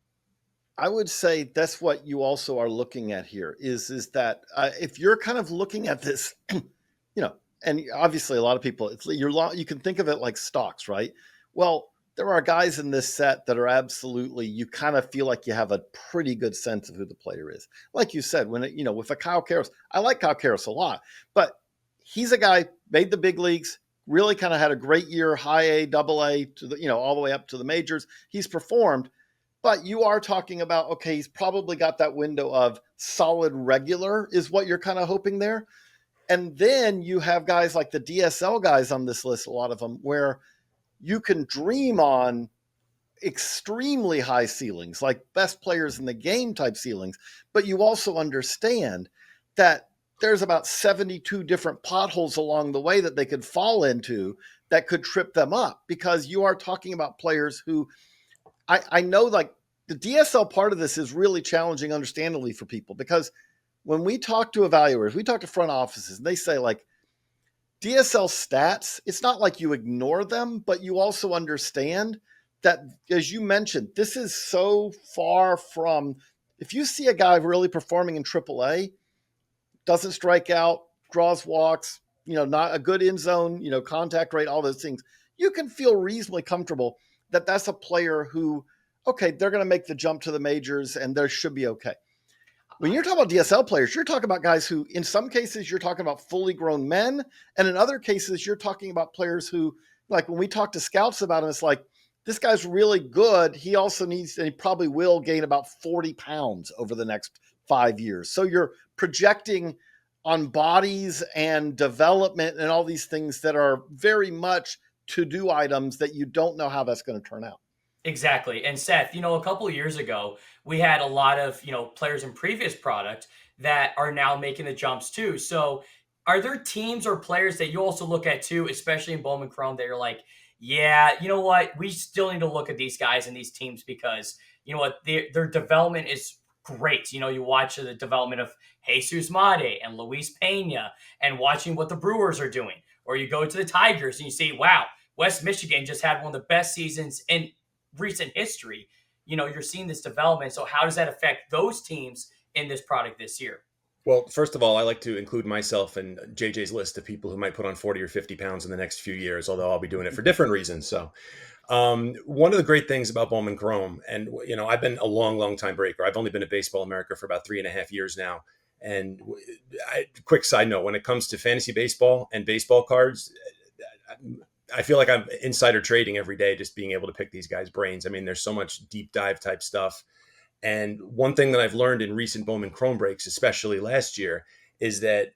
I would say that's what you also are looking at here is that if you're kind of looking at this, and obviously a lot of people, you can think of it like stocks, right? Well, there are guys in this set that are absolutely, you kind of feel like you have a pretty good sense of who the player is. Like you said, with a Kyle Karros, I like Kyle Karros a lot, but he's a guy made the big leagues, really kind of had a great year, high A, double A, to the, all the way up to the majors. He's performed, but you are talking about, okay, he's probably got that window of solid regular is what you're kind of hoping there. And then you have guys like the DSL guys on this list, a lot of them, where you can dream on extremely high ceilings, like best players in the game type ceilings, but you also understand that there's about 72 different potholes along the way that they could fall into that could trip them up, because you are talking about players who I know, like the DSL part of this is really challenging, understandably, for people, because when we talk to evaluators, we talk to front offices, and they say like DSL stats, it's not like you ignore them, but you also understand that, as you mentioned, this is so far from, if you see a guy really performing in AAA, doesn't strike out, draws walks, not a good end zone, contact rate, all those things, you can feel reasonably comfortable that that's a player who, okay, they're going to make the jump to the majors and they should be okay. When you're talking about DSL players, you're talking about guys who, in some cases, you're talking about fully grown men. And in other cases, you're talking about players who, like when we talk to scouts about him, it's like, this guy's really good. He also needs, and he probably will gain about 40 pounds over the next 5 years. So you're projecting on bodies and development and all these things that are very much to-do items that you don't know how that's going to turn out. Exactly. And Seth, a couple of years ago, we had a lot of, players in previous product that are now making the jumps too. So are there teams or players that you also look at too, especially in Bowman Chrome, that you're like, yeah, you know what? We still need to look at these guys and these teams because, their development is great. You watch the development of Jesus Mate and Luis Pena and watching what the Brewers are doing. Or you go to the Tigers and you see, wow, West Michigan just had one of the best seasons in recent history. You're seeing this development. So how does that affect those teams in this product this year? Well, first of all, I like to include myself in JJ's list of people who might put on 40 or 50 pounds in the next few years, although I'll be doing it for different reasons. So one of the great things about Bowman Chrome, and, I've been a long, long time breaker. I've only been at Baseball America for about 3.5 years now. And quick side note, when it comes to fantasy baseball and baseball cards, I feel like I'm insider trading every day, just being able to pick these guys' brains. I mean, there's so much deep dive type stuff. And one thing that I've learned in recent Bowman Chrome breaks, especially last year, is that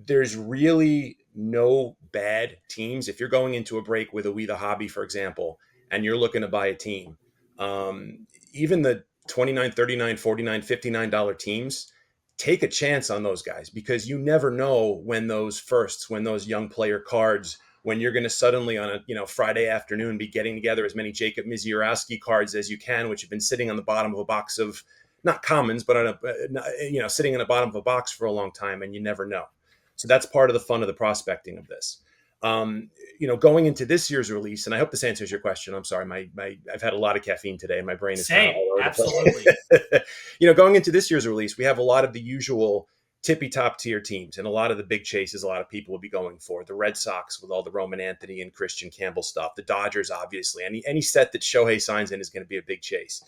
there's really no bad teams. If you're going into a break with a We the Hobby, for example, and you're looking to buy a team, even the $29, $39, $49, $59 teams, take a chance on those guys, because you never know when those young player cards, when you're going to suddenly on a Friday afternoon be getting together as many Jacob Misiorowski cards as you can, which have been sitting on the bottom of a box of not commons, but on sitting in the bottom of a box for a long time, and you never know. So that's part of the fun of the prospecting of this. Going into this year's release, and I hope this answers your question. I'm sorry, I've had a lot of caffeine today. My brain is same, all over absolutely. the place. Going into this year's release, we have a lot of the usual tippy top tier teams and a lot of the big chases a lot of people will be going for. The Red Sox with all the Roman Anthony and Christian Campbell stuff. The Dodgers, obviously. Any set that Shohei signs in is going to be a big chase.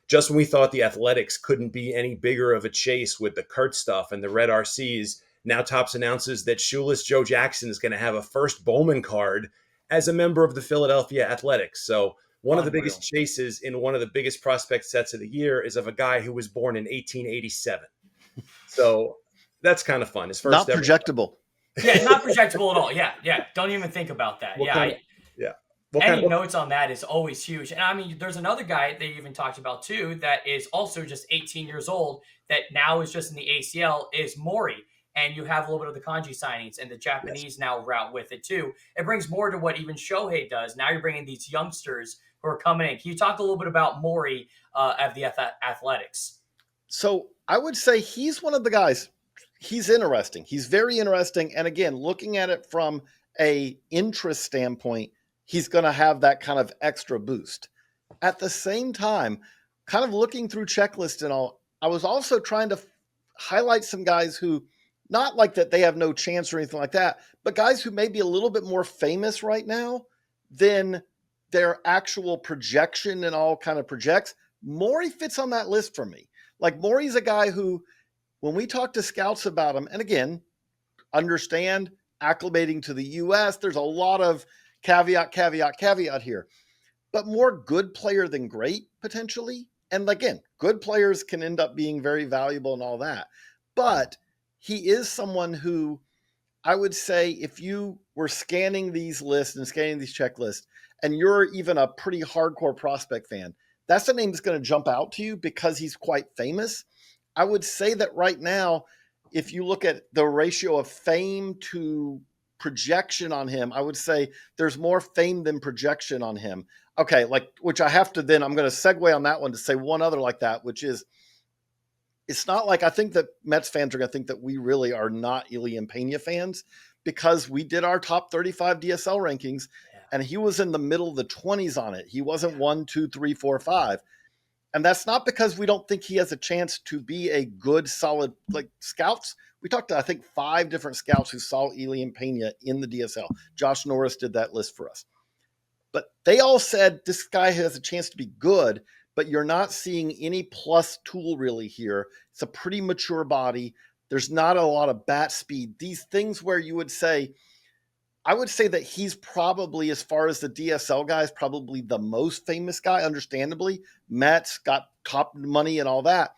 Just when we thought the Athletics couldn't be any bigger of a chase with the Kurt stuff and the Red RCs, now Topps announces that shoeless Joe Jackson is going to have a first Bowman card as a member of the Philadelphia Athletics. So one of the biggest chases in one of the biggest prospect sets of the year is of a guy who was born in 1887. So that's kind of fun. His first not projectable. Yeah, not projectable at all. Yeah. Don't even think about that. Any notes on that is always huge. And I mean, there's another guy they even talked about too that is also just 18 years old that now is just in the ACL is Mori. And you have a little bit of the kanji signings and the Japanese now route with it too. It brings more to what even Shohei does. Now you're bringing these youngsters who are coming in. Can you talk a little bit about Mori of the Athletics? So I would say he's one of the guys. He's interesting. He's very interesting. And again, looking at it from a interest standpoint, he's going to have that kind of extra boost. At the same time, kind of looking through checklists and all, I was also trying to highlight some guys who, not like that they have no chance or anything like that, but guys who may be a little bit more famous right now than their actual projection and all kind of projects. Maury fits on that list for me. Like Maury's a guy who, when we talk to scouts about him, and again, understand acclimating to the U.S., there's a lot of caveat here, but more good player than great potentially. And again, good players can end up being very valuable and all that. But he is someone who I would say if you were scanning these lists and scanning these checklists, and you're even a pretty hardcore prospect fan, that's the name that's going to jump out to you because he's quite famous. I would say that right now, if you look at the ratio of fame to projection on him, I would say there's more fame than projection on him. Okay, which I have to then, I'm going to segue on that one to say one other like that, which is it's not like I think that Mets fans are going to think that we really are not Elian Pena fans because we did our top 35 DSL rankings and he was in the middle of the 20s on it. He wasn't 1, 2, 3, 4, 5. And that's not because we don't think he has a chance to be a good, solid, like scouts. We talked to, I think, 5 different scouts who saw Elian Pena in the DSL. Josh Norris did that list for us. But they all said this guy has a chance to be good, but you're not seeing any plus tool really here. It's a pretty mature body. There's not a lot of bat speed. These things where you would say, I would say that he's probably, as far as the DSL guys, probably the most famous guy, understandably. Mets got top money and all that.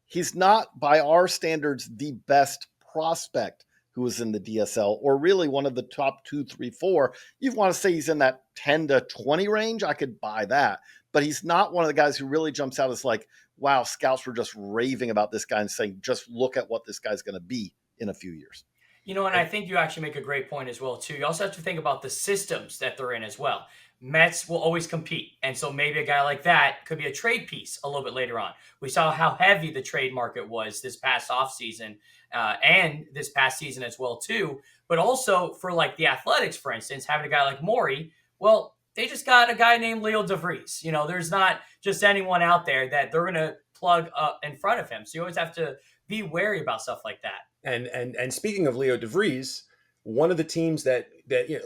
He's not, by our standards, the best prospect who was in the DSL, or really one of the top 2, 3, 4. You want to say he's in that 10 to 20 range, I could buy that. But he's not one of the guys who really jumps out as like, wow, scouts were just raving about this guy and saying, just look at what this guy's going to be in a few years. You know, and I think you actually make a great point as well, too. You also have to think about the systems that they're in as well. Mets will always compete. And so maybe a guy like that could be a trade piece a little bit later on. We saw how heavy the trade market was this past offseason and this past season as well, too. But also for like the Athletics, for instance, having a guy like Maury, well, they just got a guy named Leo DeVries. You know, there's not just anyone out there that they're going to plug up in front of him. So you always have to be wary about stuff like that. And speaking of Leo DeVries, one of the teams that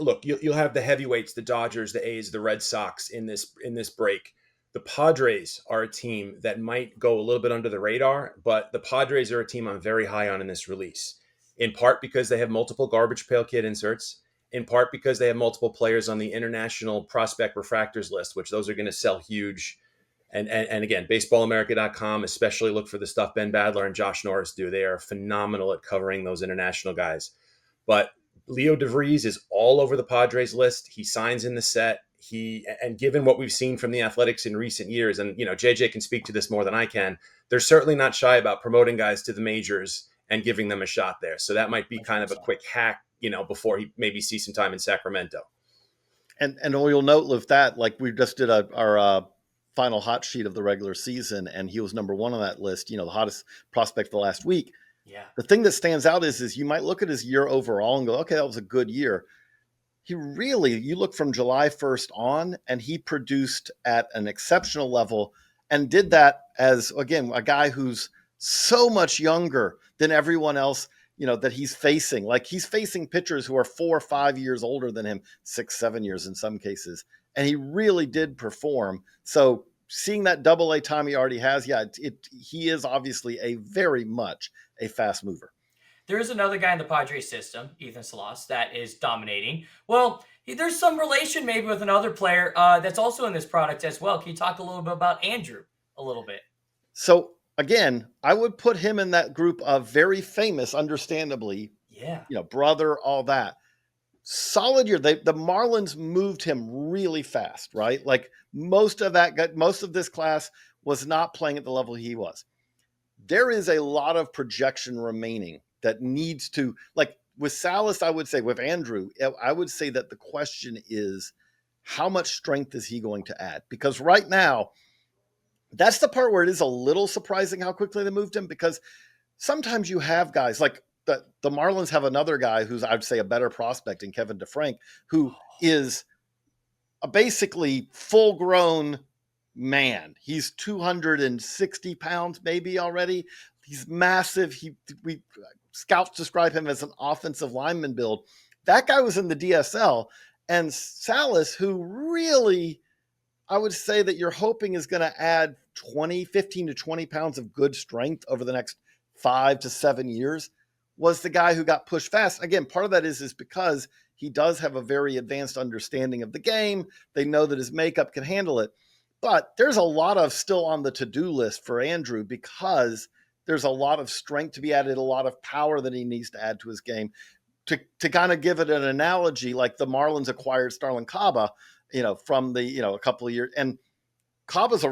look, you'll have the heavyweights, the Dodgers, the A's, the Red Sox in this break. The Padres are a team that might go a little bit under the radar, but the Padres are a team I'm very high on in this release, in part because they have multiple garbage pail kid inserts, in part because they have multiple players on the international prospect refractors list, which those are going to sell huge. And again, baseballamerica.com, especially look for the stuff Ben Badler and Josh Norris do. They are phenomenal at covering those international guys. But Leo DeVries is all over the Padres list. He signs in the set. And given what we've seen from the Athletics in recent years, and JJ can speak to this more than I can, they're certainly not shy about promoting guys to the majors and giving them a shot there. So that might be kind of a quick hack, before he maybe sees some time in Sacramento. And you'll note with that, like we just did our final hot sheet of the regular season, and he was number 1 on that list, the hottest prospect the last week. Yeah. The thing that stands out is you might look at his year overall and go, okay, that was a good year. You look from July 1st on, and he produced at an exceptional level and did that as, again, a guy who's so much younger than everyone else, that he's facing. Like he's facing pitchers who are 4 or 5 years older than him, 6, 7 years in some cases. And he really did perform. So seeing that AA time he already has, he is obviously very much a fast mover. There is another guy in the Padres system, Ethan Salas, that is dominating. Well, there's some relation maybe with another player that's also in this product as well. Can you talk a little bit about Andrew a little bit? So again, I would put him in that group of very famous, understandably, brother, all that. Solid year. The Marlins moved him really fast, right? Like most of this class was not playing at the level he was. There is a lot of projection remaining that needs to, like with Salas, I would say with Andrew, I would say that the question is how much strength is he going to add? Because right now, that's the part where it is a little surprising how quickly they moved him, because sometimes you have guys like the Marlins have another guy who's, I'd say, a better prospect in Kevin DeFrank, who is a basically full-grown man. He's 260 pounds maybe already. He's massive. We scouts describe him as an offensive lineman build. That guy was in the DSL. And Salas, who really, I would say that you're hoping is going to add 15 to 20 pounds of good strength over the next 5 to 7 years, was the guy who got pushed fast. Again, part of that is because he does have a very advanced understanding of the game. They know that his makeup can handle it. But there's a lot of still on the to-do list for Andrew, because there's a lot of strength to be added, a lot of power that he needs to add to his game. To kind of give it an analogy, like the Marlins acquired Starlin Caba, from a couple of years. And Caba's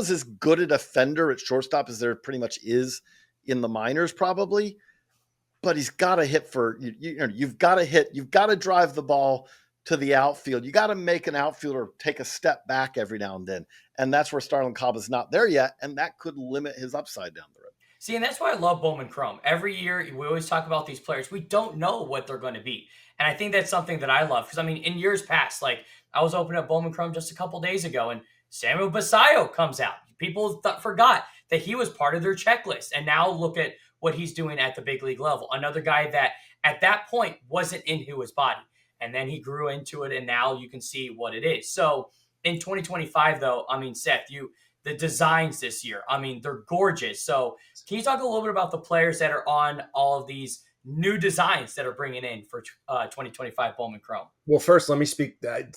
as good a defender at shortstop as there pretty much is in the minors, probably. But he's got to hit you've got to hit, you've got to drive the ball to the outfield. You got to make an outfielder take a step back every now and then. And that's where Starlin Caba is not there yet. And that could limit his upside down the road. See, and that's why I love Bowman Chrome. Every year, we always talk about these players. We don't know what they're going to be. And I think that's something that I love. Because, I mean, in years past, like I was opening up Bowman Chrome just a couple days ago, and Samuel Basayo comes out. People forgot that he was part of their checklist. And now look at what he's doing at the big league level. Another guy that at that point wasn't into his body. And then he grew into it, and now you can see what it is. So in 2025, though, I mean, Seth, the designs this year, I mean, they're gorgeous. So can you talk a little bit about the players that are on all of these new designs that are bringing in for 2025 Bowman Chrome? Well, first, let me speak. I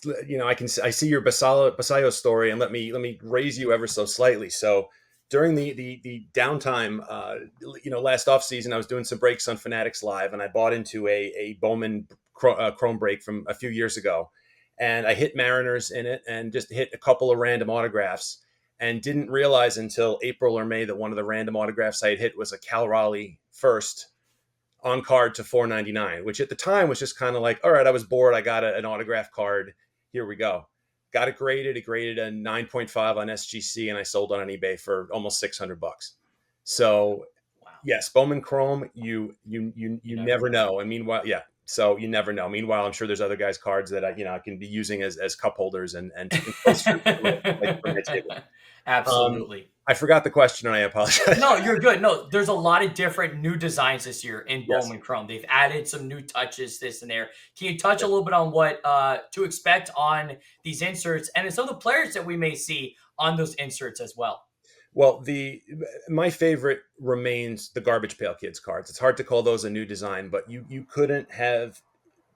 see your Basayo story, and let me raise you ever so slightly. So during the downtime, last off season, I was doing some breaks on Fanatics Live, and I bought into a Bowman Chrome break from a few years ago, and I hit Mariners in it, and just hit a couple of random autographs. And didn't realize until April or May that one of the random autographs I had hit was a Cal Raleigh first on card to $4.99, which at the time was just kind of like, all right, I was bored. I got an autograph card. Here we go. Got it graded. It graded a 9.5 on SGC, and I sold on eBay for almost $600. So, wow. Yes, Bowman Chrome. You never know. And meanwhile, yeah. So you never know. Meanwhile, I'm sure there's other guys' cards that I can be using as cup holders and Absolutely. I forgot the question, and I apologize. No, you're good. No, there's a lot of different new designs this year in Bowman Chrome. They've added some new touches, this and there. Can you touch a little bit on what to expect on these inserts and some of the players that we may see on those inserts as well? Well, my favorite remains the Garbage Pail Kids cards. It's hard to call those a new design, but you couldn't have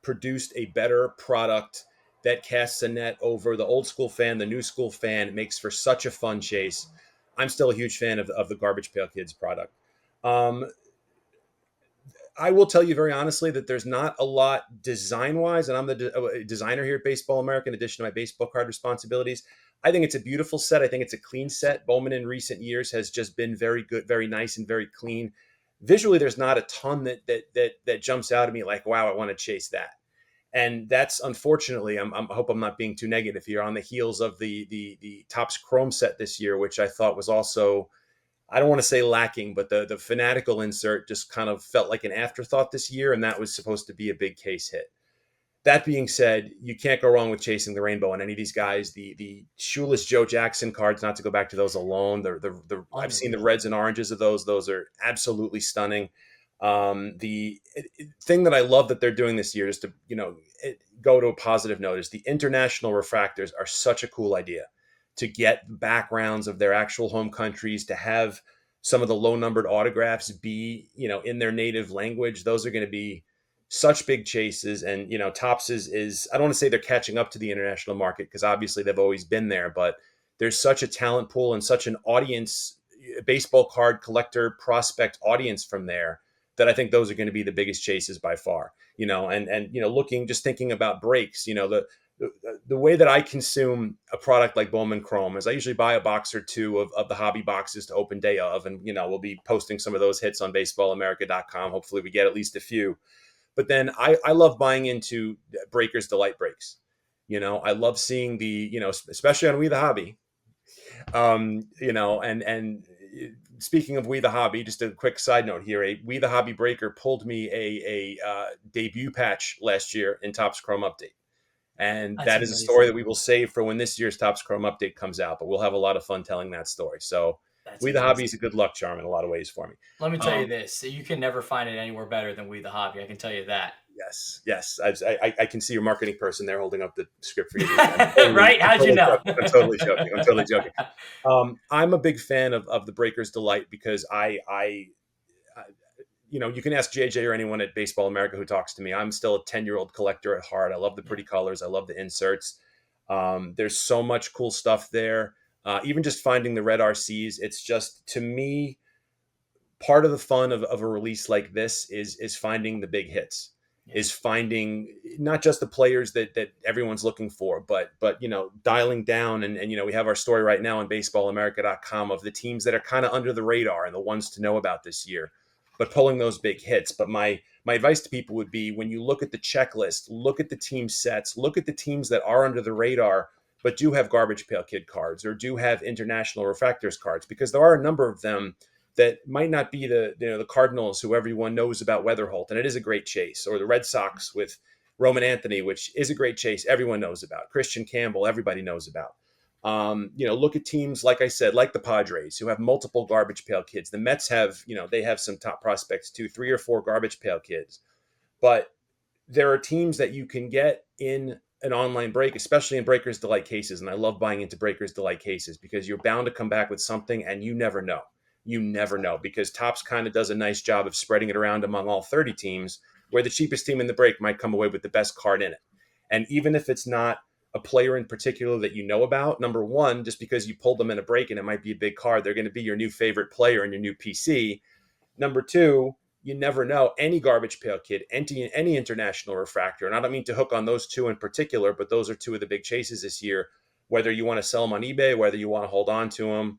produced a better product that casts a net over the old school fan, the new school fan. It makes for such a fun chase. I'm still a huge fan of the Garbage Pail Kids product. I will tell you very honestly that there's not a lot design-wise, and I'm the designer here at Baseball America in addition to my baseball card responsibilities. I think it's a beautiful set. I think it's a clean set. Bowman in recent years has just been very good, very nice, and very clean. Visually, there's not a ton that jumps out at me like, wow, I want to chase that. And that's unfortunately, I hope I'm not being too negative here, on the heels of the Topps Chrome set this year, which I thought was also, I don't want to say lacking, but the Fanatical insert just kind of felt like an afterthought this year, and that was supposed to be a big case hit. That being said, you can't go wrong with chasing the rainbow on any of these guys. The shoeless Joe Jackson cards, not to go back to those alone. I've seen the reds and oranges of those. Those are absolutely stunning. The thing that I love that they're doing this year, just to go to a positive note, is the international refractors are such a cool idea. To get backgrounds of their actual home countries, to have some of the low numbered autographs be in their native language. Those are going to be such big chases. And Topps is I don't want to say they're catching up to the international market, because obviously they've always been there, but there's such a talent pool and such an audience, baseball card collector prospect audience from there, that I think those are going to be the biggest chases by far. Thinking about breaks, the way that I consume a product like Bowman Chrome is I usually buy a box or two of the hobby boxes to open day of. And, we'll be posting some of those hits on baseballamerica.com. Hopefully we get at least a few. But then I love buying into Breakers Delight breaks. I love seeing especially on We the Hobby, and speaking of We the Hobby, just a quick side note here. A We the Hobby breaker pulled me a debut patch last year in Topps Chrome Update. And that is a story that we will save for when this year's Topps Chrome Update comes out. But we'll have a lot of fun telling that story. So We the Hobby is a good luck charm in a lot of ways for me. Let me tell you this. You can never find it anywhere better than We the Hobby. I can tell you that. Yes. I can see your marketing person there holding up the script for you. Right? How'd you know? I'm totally joking. I'm a big fan of the Breakers Delight, because you can ask JJ or anyone at Baseball America who talks to me. I'm still a 10-year-old collector at heart. I love the pretty colors. I love the inserts. There's so much cool stuff there. Even just finding the red RCs, it's just, to me, part of the fun of a release like this is finding the big hits, is finding not just the players that everyone's looking for, but dialing down. And we have our story right now on baseballamerica.com of the teams that are kind of under the radar and the ones to know about this year, but pulling those big hits. But my advice to people would be, when you look at the checklist, look at the team sets, look at the teams that are under the radar, but do have Garbage Pail Kid cards or do have international refractors cards, because there are a number of them that might not be the Cardinals, who everyone knows about Weatherholt, and it is a great chase, or the Red Sox with Roman Anthony, which is a great chase everyone knows about. Christian Campbell, everybody knows about. Look at teams, like I said, like the Padres, who have multiple garbage pail kids. The Mets have, they have some top prospects too, 3 or 4 garbage pail kids. But there are teams that you can get in an online break, especially in Breakers Delight cases. And I love buying into Breakers Delight cases because you're bound to come back with something, and you never know. You never know, because Topps kind of does a nice job of spreading it around among all 30 teams, where the cheapest team in the break might come away with the best card in it. And even if it's not a player in particular that you know about, number one, just because you pulled them in a break and it might be a big card, they're going to be your new favorite player in your new PC. Number two, you never know. Any garbage pail kid, any international refractor, and I don't mean to hook on those 2 in particular, but those are 2 of the big chases this year. Whether you want to sell them on eBay, whether you want to hold on to them,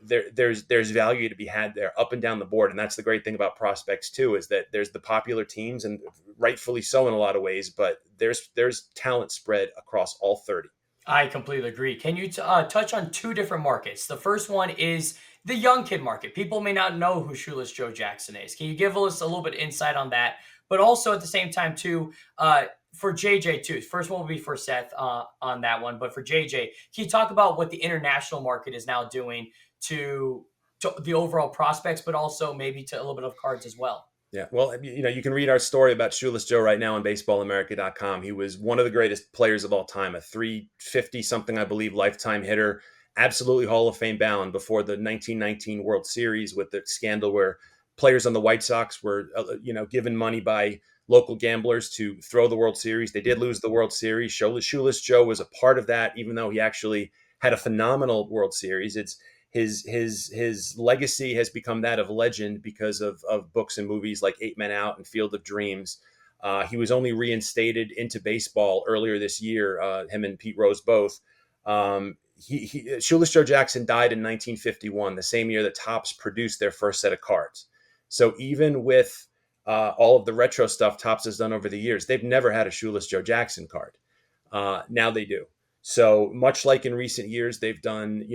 there's value to be had there up and down the board. And that's the great thing about prospects too, is that there's the popular teams, and rightfully so in a lot of ways, but there's talent spread across all 30. I completely agree. Can you touch on 2 different markets? The first one is the young kid market. People may not know who Shoeless Joe Jackson is. Can you give us a little bit of insight on that? But also at the same time too, for JJ too. First one will be for Seth on that one, but for JJ, can you talk about what the international market is now doing to the overall prospects, but also maybe to a little bit of cards as well? Yeah, well, you can read our story about Shoeless Joe right now on baseballamerica.com. He was one of the greatest players of all time, a 350 something, I believe, lifetime hitter, absolutely Hall of Fame bound before the 1919 World Series, with the scandal where players on the White Sox were, given money by local gamblers to throw the World Series. They did lose the World Series. Shoeless Joe was a part of that, even though he actually had a phenomenal World Series. It's his legacy has become that of legend because of books and movies like 8 Men Out and Field of Dreams. He was only reinstated into baseball earlier this year, him and Pete Rose both. Shoeless Joe Jackson died in 1951, the same year that Topps produced their first set of cards. So even with all of the retro stuff Topps has done over the years, they've never had a Shoeless Joe Jackson card. Now they do. So much like in recent years, they've done,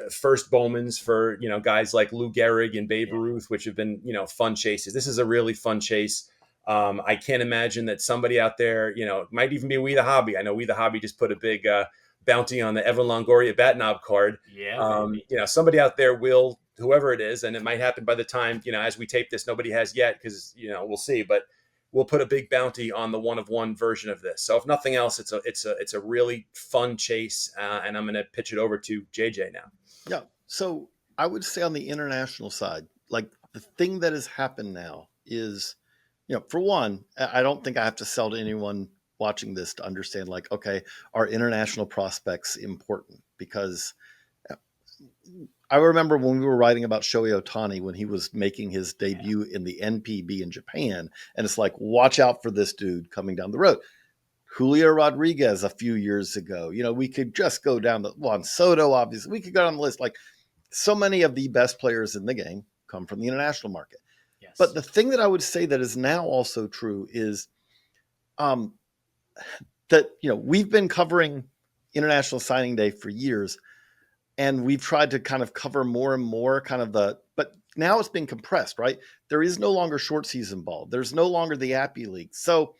first Bowmans for, guys like Lou Gehrig and Babe Ruth, which have been, fun chases. This is a really fun chase. I can't imagine that somebody out there, it might even be We the Hobby. I know We the Hobby just put a big bounty on the Evan Longoria bat knob card. Yeah. Somebody out there will, whoever it is, and it might happen by the time, as we tape this, nobody has yet, because, we'll see, but we'll put a big bounty on the 1-of-1 version of this. So if nothing else, it's a really fun chase, and I'm going to pitch it over to JJ now. Yeah. So I would say on the international side, like the thing that has happened now is, for one, I don't think I have to sell to anyone watching this to understand, like, okay, are international prospects important? Because I remember when we were writing about Shohei Ohtani when he was making his debut in the NPB in Japan, and it's like, watch out for this dude coming down the road. Julio Rodriguez a few years ago, we could just go down the Juan Soto, obviously. We could go down the list. Like, so many of the best players in the game come from the international market. Yes. But the thing that I would say that is now also true is that, we've been covering International Signing Day for years. And we've tried to kind of cover more and more but now it's been compressed, right? There is no longer short season ball. There's no longer the Appy League. So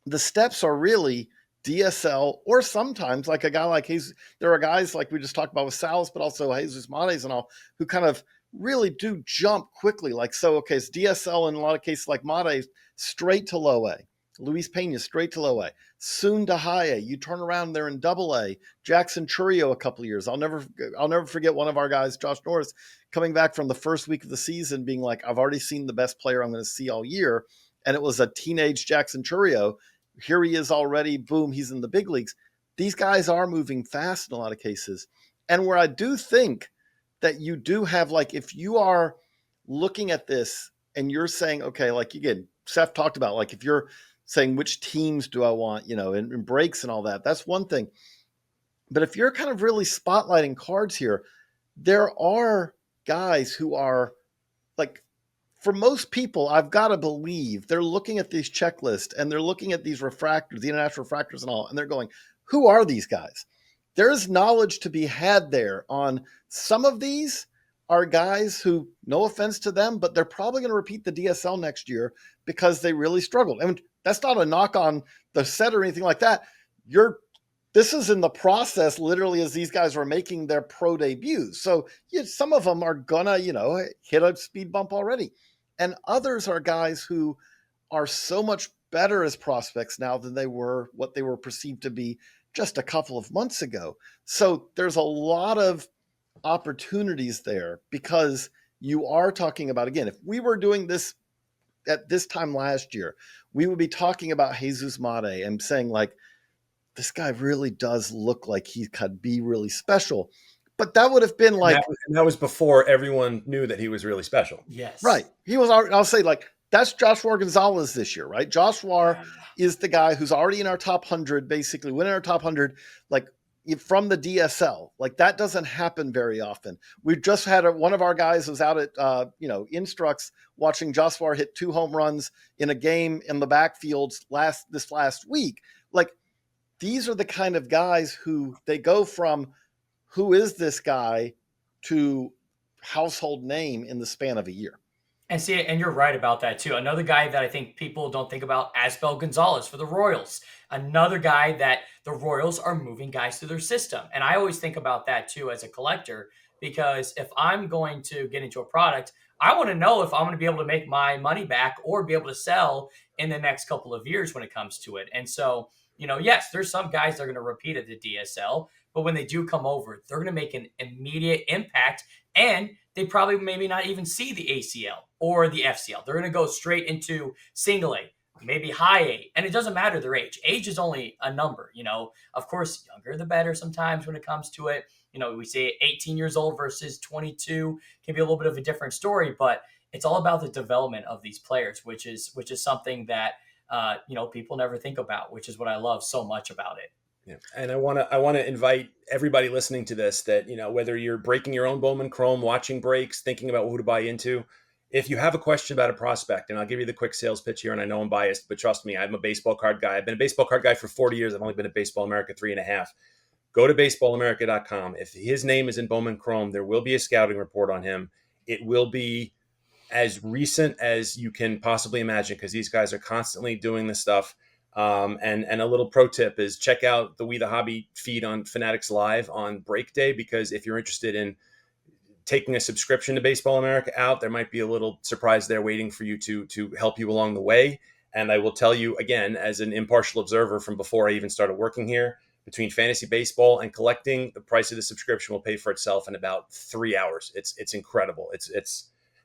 the steps are really DSL, or sometimes like a guy like Jesus. There are guys like we just talked about with Salas, but also Jesus Mates and all, who kind of really do jump quickly. Like, so, okay, it's DSL in a lot of cases like Mates, straight to low A. Luis Pena, straight to low A. Soon to high A. You turn around there in double A. Jackson Churio a couple of years. I'll never forget one of our guys, Josh Norris, coming back from the first week of the season being like, I've already seen the best player I'm going to see all year. And it was a teenage Jackson Churio. Here he is already. Boom, he's in the big leagues. These guys are moving fast in a lot of cases. And where I do think that you do have, like, if you are looking at this and you're saying, okay, like, again, Seth talked about, like, if you're saying which teams do I want, and breaks and all that, that's one thing. But if you're kind of really spotlighting cards here, there are guys who are, like, for most people, I've got to believe they're looking at these checklists and they're looking at these refractors, the international refractors and all, and they're going, who are these guys? There's knowledge to be had there on some of these are guys who, no offense to them, but they're probably going to repeat the DSL next year because they really struggled. I mean, that's not a knock on the set or anything like that. This is in the process, literally, as these guys were making their pro debuts. So some of them are gonna, hit a speed bump already. And others are guys who are so much better as prospects now than they were what they were perceived to be just a couple of months ago. So there's a lot of opportunities there because you are talking about, again, if we were doing this at this time last year, we would be talking about Jesus Mate and saying, like, this guy really does look like he could be really special. But that would have been like... And that was before everyone knew that he was really special. Yes. Right. He was, I'll say, like, that's Joshua Gonzalez this year, right? Joshua is the guy who's already in our top 100, basically winning our top 100, like, from the DSL. Like, that doesn't happen very often. We just had one of our guys was out at, Instructs watching Joshua hit 2 home runs in a game in the backfields this last week. Like, these are the kind of guys who they go from who is this guy to household name in the span of a year. And see, and you're right about that too. Another guy that I think people don't think about, Asbel Gonzalez for the Royals. Another guy that the Royals are moving guys through their system. And I always think about that too as a collector, because if I'm going to get into a product, I want to know if I'm going to be able to make my money back or be able to sell in the next couple of years when it comes to it. And so, yes, there's some guys that are going to repeat at the DSL, but when they do come over, they're going to make an immediate impact, and they probably maybe not even see the ACL or the FCL. They're going to go straight into single A, maybe high A, and it doesn't matter their age. Age is only a number, Of course, younger the better sometimes when it comes to it. We say 18 years old versus 22 can be a little bit of a different story, but it's all about the development of these players, which is something that people never think about, which is what I love so much about it. Yeah. And I want to invite everybody listening to this that, whether you're breaking your own Bowman Chrome, watching breaks, thinking about who to buy into, if you have a question about a prospect, and I'll give you the quick sales pitch here, and I know I'm biased, but trust me, I'm a baseball card guy. I've been a baseball card guy for 40 years. I've only been at Baseball America 3.5. Go to baseballamerica.com. If his name is in Bowman Chrome, there will be a scouting report on him. It will be as recent as you can possibly imagine, because these guys are constantly doing this stuff. And a little pro tip is check out the We the Hobby feed on Fanatics Live on break day, because if you're interested in taking a subscription to Baseball America out, there might be a little surprise there waiting for you to help you along the way. And I will tell you again, as an impartial observer from before I even started working here, between fantasy baseball and collecting, the price of the subscription will pay for itself in about 3 hours. It's incredible.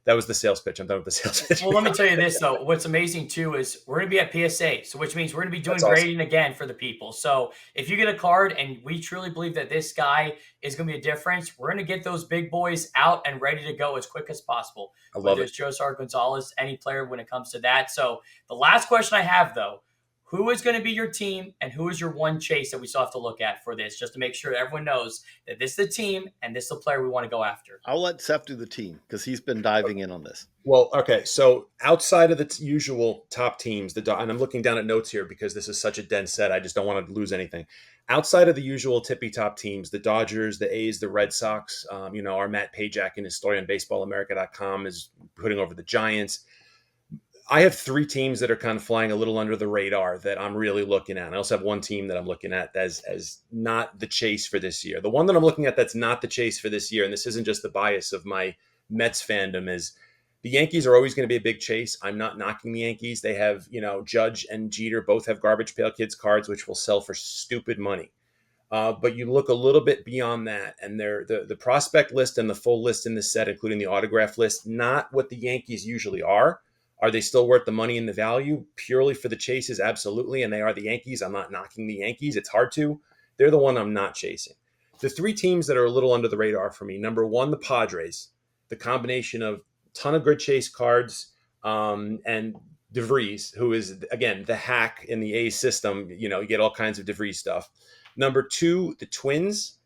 That was the sales pitch. I'm done with the sales pitch. Well, let me tell you this, though. What's amazing, too, is we're going to be at PSA, so which means we're going to be doing grading again for the people. So if you get a card and we truly believe that this guy is going to be a difference, we're going to get those big boys out and ready to go as quick as possible. I love it. Josar Gonzalez, any player when it comes to that. So the last question I have, though, who is going to be your team and who is your one chase that we still have to look at for this, just to make sure that everyone knows that this is the team and this is the player we want to go after? I'll let Seth do the team because he's been diving in on this. Well, okay. So outside of the usual top teams, and I'm looking down at notes here because this is such a dense set. I just don't want to lose anything. Outside of the usual tippy top teams, the Dodgers, the A's, the Red Sox, our Matt Pajak in his story on baseballamerica.com is putting over the Giants. I have 3 teams that are kind of flying a little under the radar that I'm really looking at. I also have one team that I'm looking at as not the chase for this year. The one that I'm looking at that's not the chase for this year, and this isn't just the bias of my Mets fandom, is the Yankees are always going to be a big chase. I'm not knocking the Yankees. They have, Judge and Jeter both have Garbage Pail Kids cards, which will sell for stupid money. But you look a little bit beyond that, and the prospect list and the full list in this set, including the autograph list, not what the Yankees usually are. Are they still worth the money and the value? Purely for the chases, absolutely. And they are the Yankees. I'm not knocking the Yankees. It's hard to. They're the one I'm not chasing. The 3 teams that are a little under the radar for me, number 1, the Padres. The combination of a ton of good chase cards and DeVries, who is, again, the hack in the A's system. You get all kinds of DeVries stuff. Number 2, the Twins.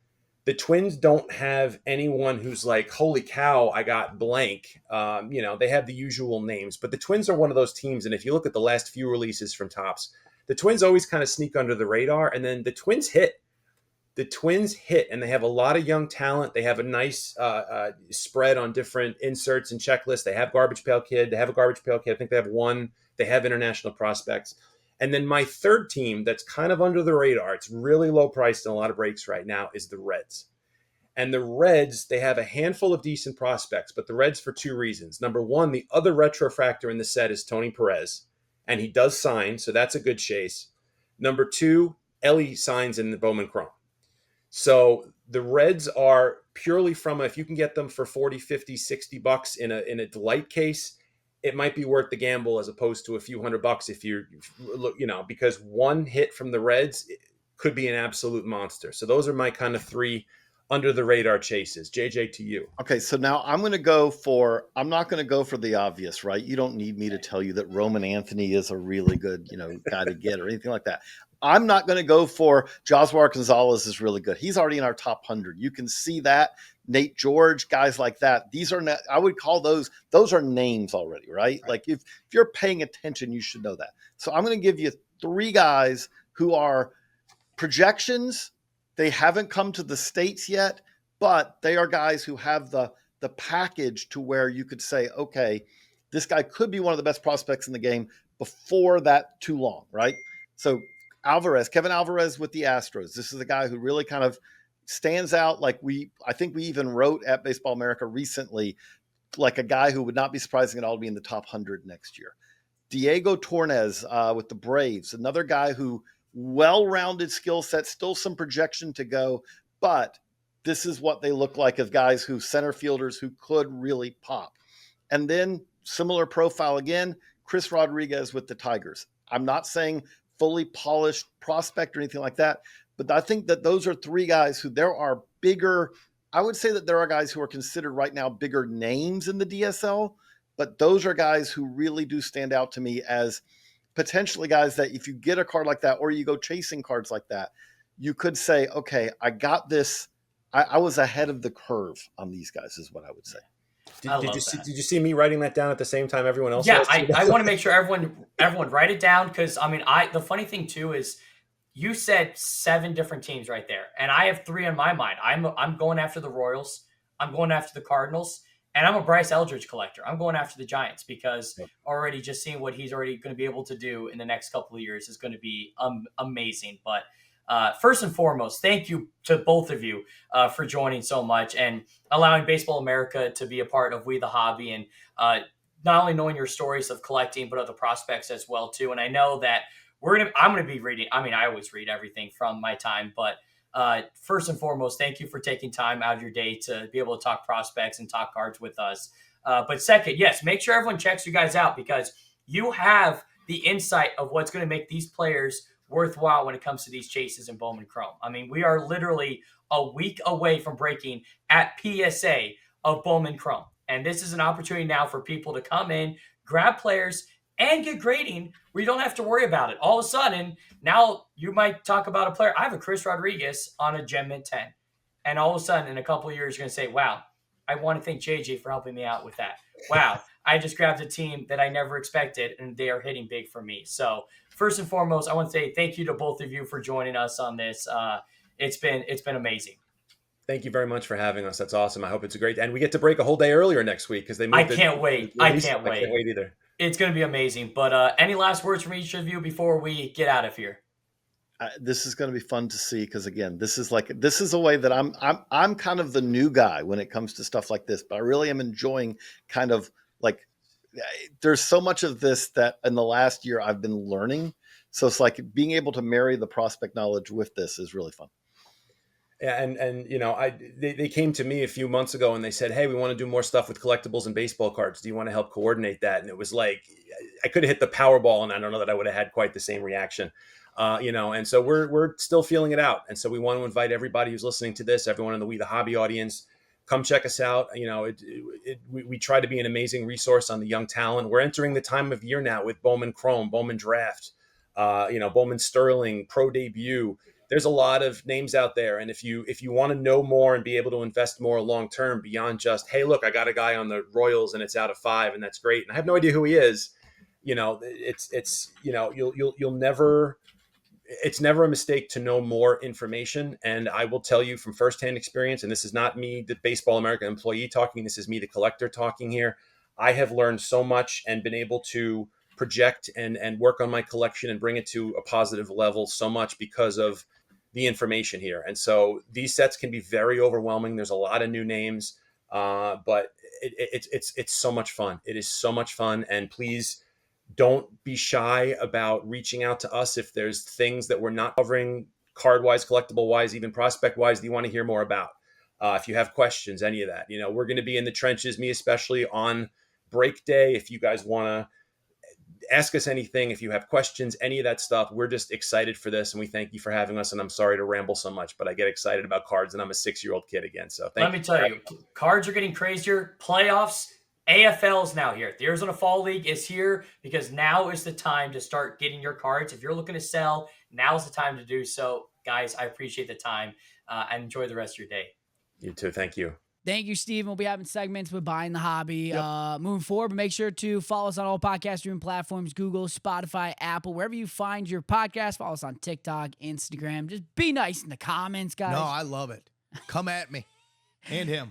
The Twins don't have anyone who's like, holy cow, I got blank. They have the usual names, but the Twins are one of those teams. And if you look at the last few releases from Topps, the Twins always kind of sneak under the radar. And then the Twins hit. The Twins hit, and they have a lot of young talent. They have a nice spread on different inserts and checklists. They have Garbage Pail Kid. They have a Garbage Pail Kid. I think they have one. They have international prospects. And then my third team that's kind of under the radar, it's really low priced in a lot of breaks right now, is the Reds. And the Reds, they have a handful of decent prospects, but the Reds for two reasons. Number one, the other retrofractor in the set is Tony Perez, and he does sign, so that's a good chase. Number two, Ellie signs in the Bowman Chrome. So the Reds are purely from, if you can get them for 40, 50, 60 bucks in a delight case, it might be worth the gamble as opposed to a few $100 if you look, because one hit from the Reds could be an absolute monster. So those are my kind of three under the radar chases. JJ, to you. Okay, so now I'm not going to go for the obvious, right? You don't need me to tell you that Roman Anthony is a really good, guy to get or anything like that. I'm not going to go for Joswar Gonzalez is really good. He's already in our top 100. You can see that. Nate George, guys like that. These are I would call those are names already, right? Like if you're paying attention, you should know that. So I'm going to give you three guys who are projections. They haven't come to the States yet, but they are guys who have the package to where you could say, okay, this guy could be one of the best prospects in the game before that too long, right? So Kevin Alvarez with the Astros. This is a guy who really kind of stands out. I think we even wrote at Baseball America recently, like a guy who would not be surprising at all to be in the top 100 next year. Diego Torres with the Braves, another guy who well-rounded skill set, still some projection to go, but this is what they look like as guys who center fielders who could really pop. And then similar profile again, Chris Rodriguez with the Tigers. I'm not saying fully polished prospect or anything like that, but I think that those are three guys who there are bigger. I would say that there are guys who are considered right now bigger names in the DSL, but those are guys who really do stand out to me as potentially guys that if you get a card like that, or you go chasing cards like that, you could say, okay, I got this. I was ahead of the curve on these guys is what I would say. Did you see me writing that down at the same time everyone else? Yeah, I want to make sure everyone write it down, because the funny thing too is you said 7 different teams right there, and I have 3 in my mind. I'm going after the Royals, I'm going after the Cardinals, and I'm a Bryce Eldridge collector. I'm going after the Giants because already just seeing what he's already going to be able to do in the next couple of years is going to be amazing. But first and foremost, thank you to both of you for joining so much and allowing Baseball America to be a part of We the Hobby, and not only knowing your stories of collecting, but other prospects as well too. And I know that I'm going to be reading. I always read everything from my time, but first and foremost, thank you for taking time out of your day to be able to talk prospects and talk cards with us. But second, yes, make sure everyone checks you guys out, because you have the insight of what's going to make these players worthwhile when it comes to these chases in Bowman Chrome. We are literally a week away from breaking at PSA of Bowman Chrome. And this is an opportunity now for people to come in, grab players, and get grading where you don't have to worry about it. All of a sudden, now you might talk about a player. I have a Chris Rodriguez on a Gem Mint 10. And all of a sudden, in a couple of years, you're going to say, wow, I want to thank JJ for helping me out with that. Wow, I just grabbed a team that I never expected, and they are hitting big for me. So first and foremost, I want to say thank you to both of you for joining us on this. It's been amazing. Thank you very much for having us. That's awesome. I hope it's a great, and we get to break a whole day earlier next week because they moved. I can't wait. I can't wait either. It's going to be amazing. But any last words from each of you before we get out of here? This is going to be fun to see because again, this is a way that I'm kind of the new guy when it comes to stuff like this, but I really am enjoying kind of like there's so much of this that in the last year I've been learning. So it's like being able to marry the prospect knowledge with this is really fun. Yeah, and they came to me a few months ago and they said, hey, we want to do more stuff with collectibles and baseball cards. Do you want to help coordinate that? And it was like I could have hit the Powerball, and I don't know that I would have had quite the same reaction. And so we're still feeling it out. And so we want to invite everybody who's listening to this, everyone in the We the Hobby audience, come check us out. We try to be an amazing resource on the young talent. We're entering the time of year now with Bowman Chrome, Bowman Draft, Bowman Sterling, Pro Debut. There's a lot of names out there. And if you want to know more and be able to invest more long-term beyond just, hey, look, I got a guy on the Royals and it's out of 5 and that's great. And I have no idea who he is. You'll never it's never a mistake to know more information. And I will tell you from firsthand experience, and this is not me, the Baseball America employee talking, this is me, the collector talking here. I have learned so much and been able to project and work on my collection and bring it to a positive level so much because of the information here. And so these sets can be very overwhelming. There's a lot of new names, but it's so much fun. It is so much fun. And please don't be shy about reaching out to us if there's things that we're not covering card wise, collectible wise, even prospect wise that you want to hear more about. If you have questions, any of that, we're going to be in the trenches, me especially on break day. If you guys want to ask us anything, if you have questions, any of that stuff, we're just excited for this. And we thank you for having us. And I'm sorry to ramble so much, but I get excited about cards and I'm a 6-year-old kid again. So let me tell you, cards are getting crazier. Playoffs, AFL is now here. The Arizona Fall League is here because now is the time to start getting your cards. If you're looking to sell, now is the time to do so. Guys, I appreciate the time and enjoy the rest of your day. You too. Thank you. Thank you, Steve. We'll be having segments with Buying the Hobby moving forward, but make sure to follow us on all podcast streaming platforms, Google, Spotify, Apple, wherever you find your podcast. Follow us on TikTok, Instagram. Just be nice in the comments, guys. No, I love it. Come at me and him.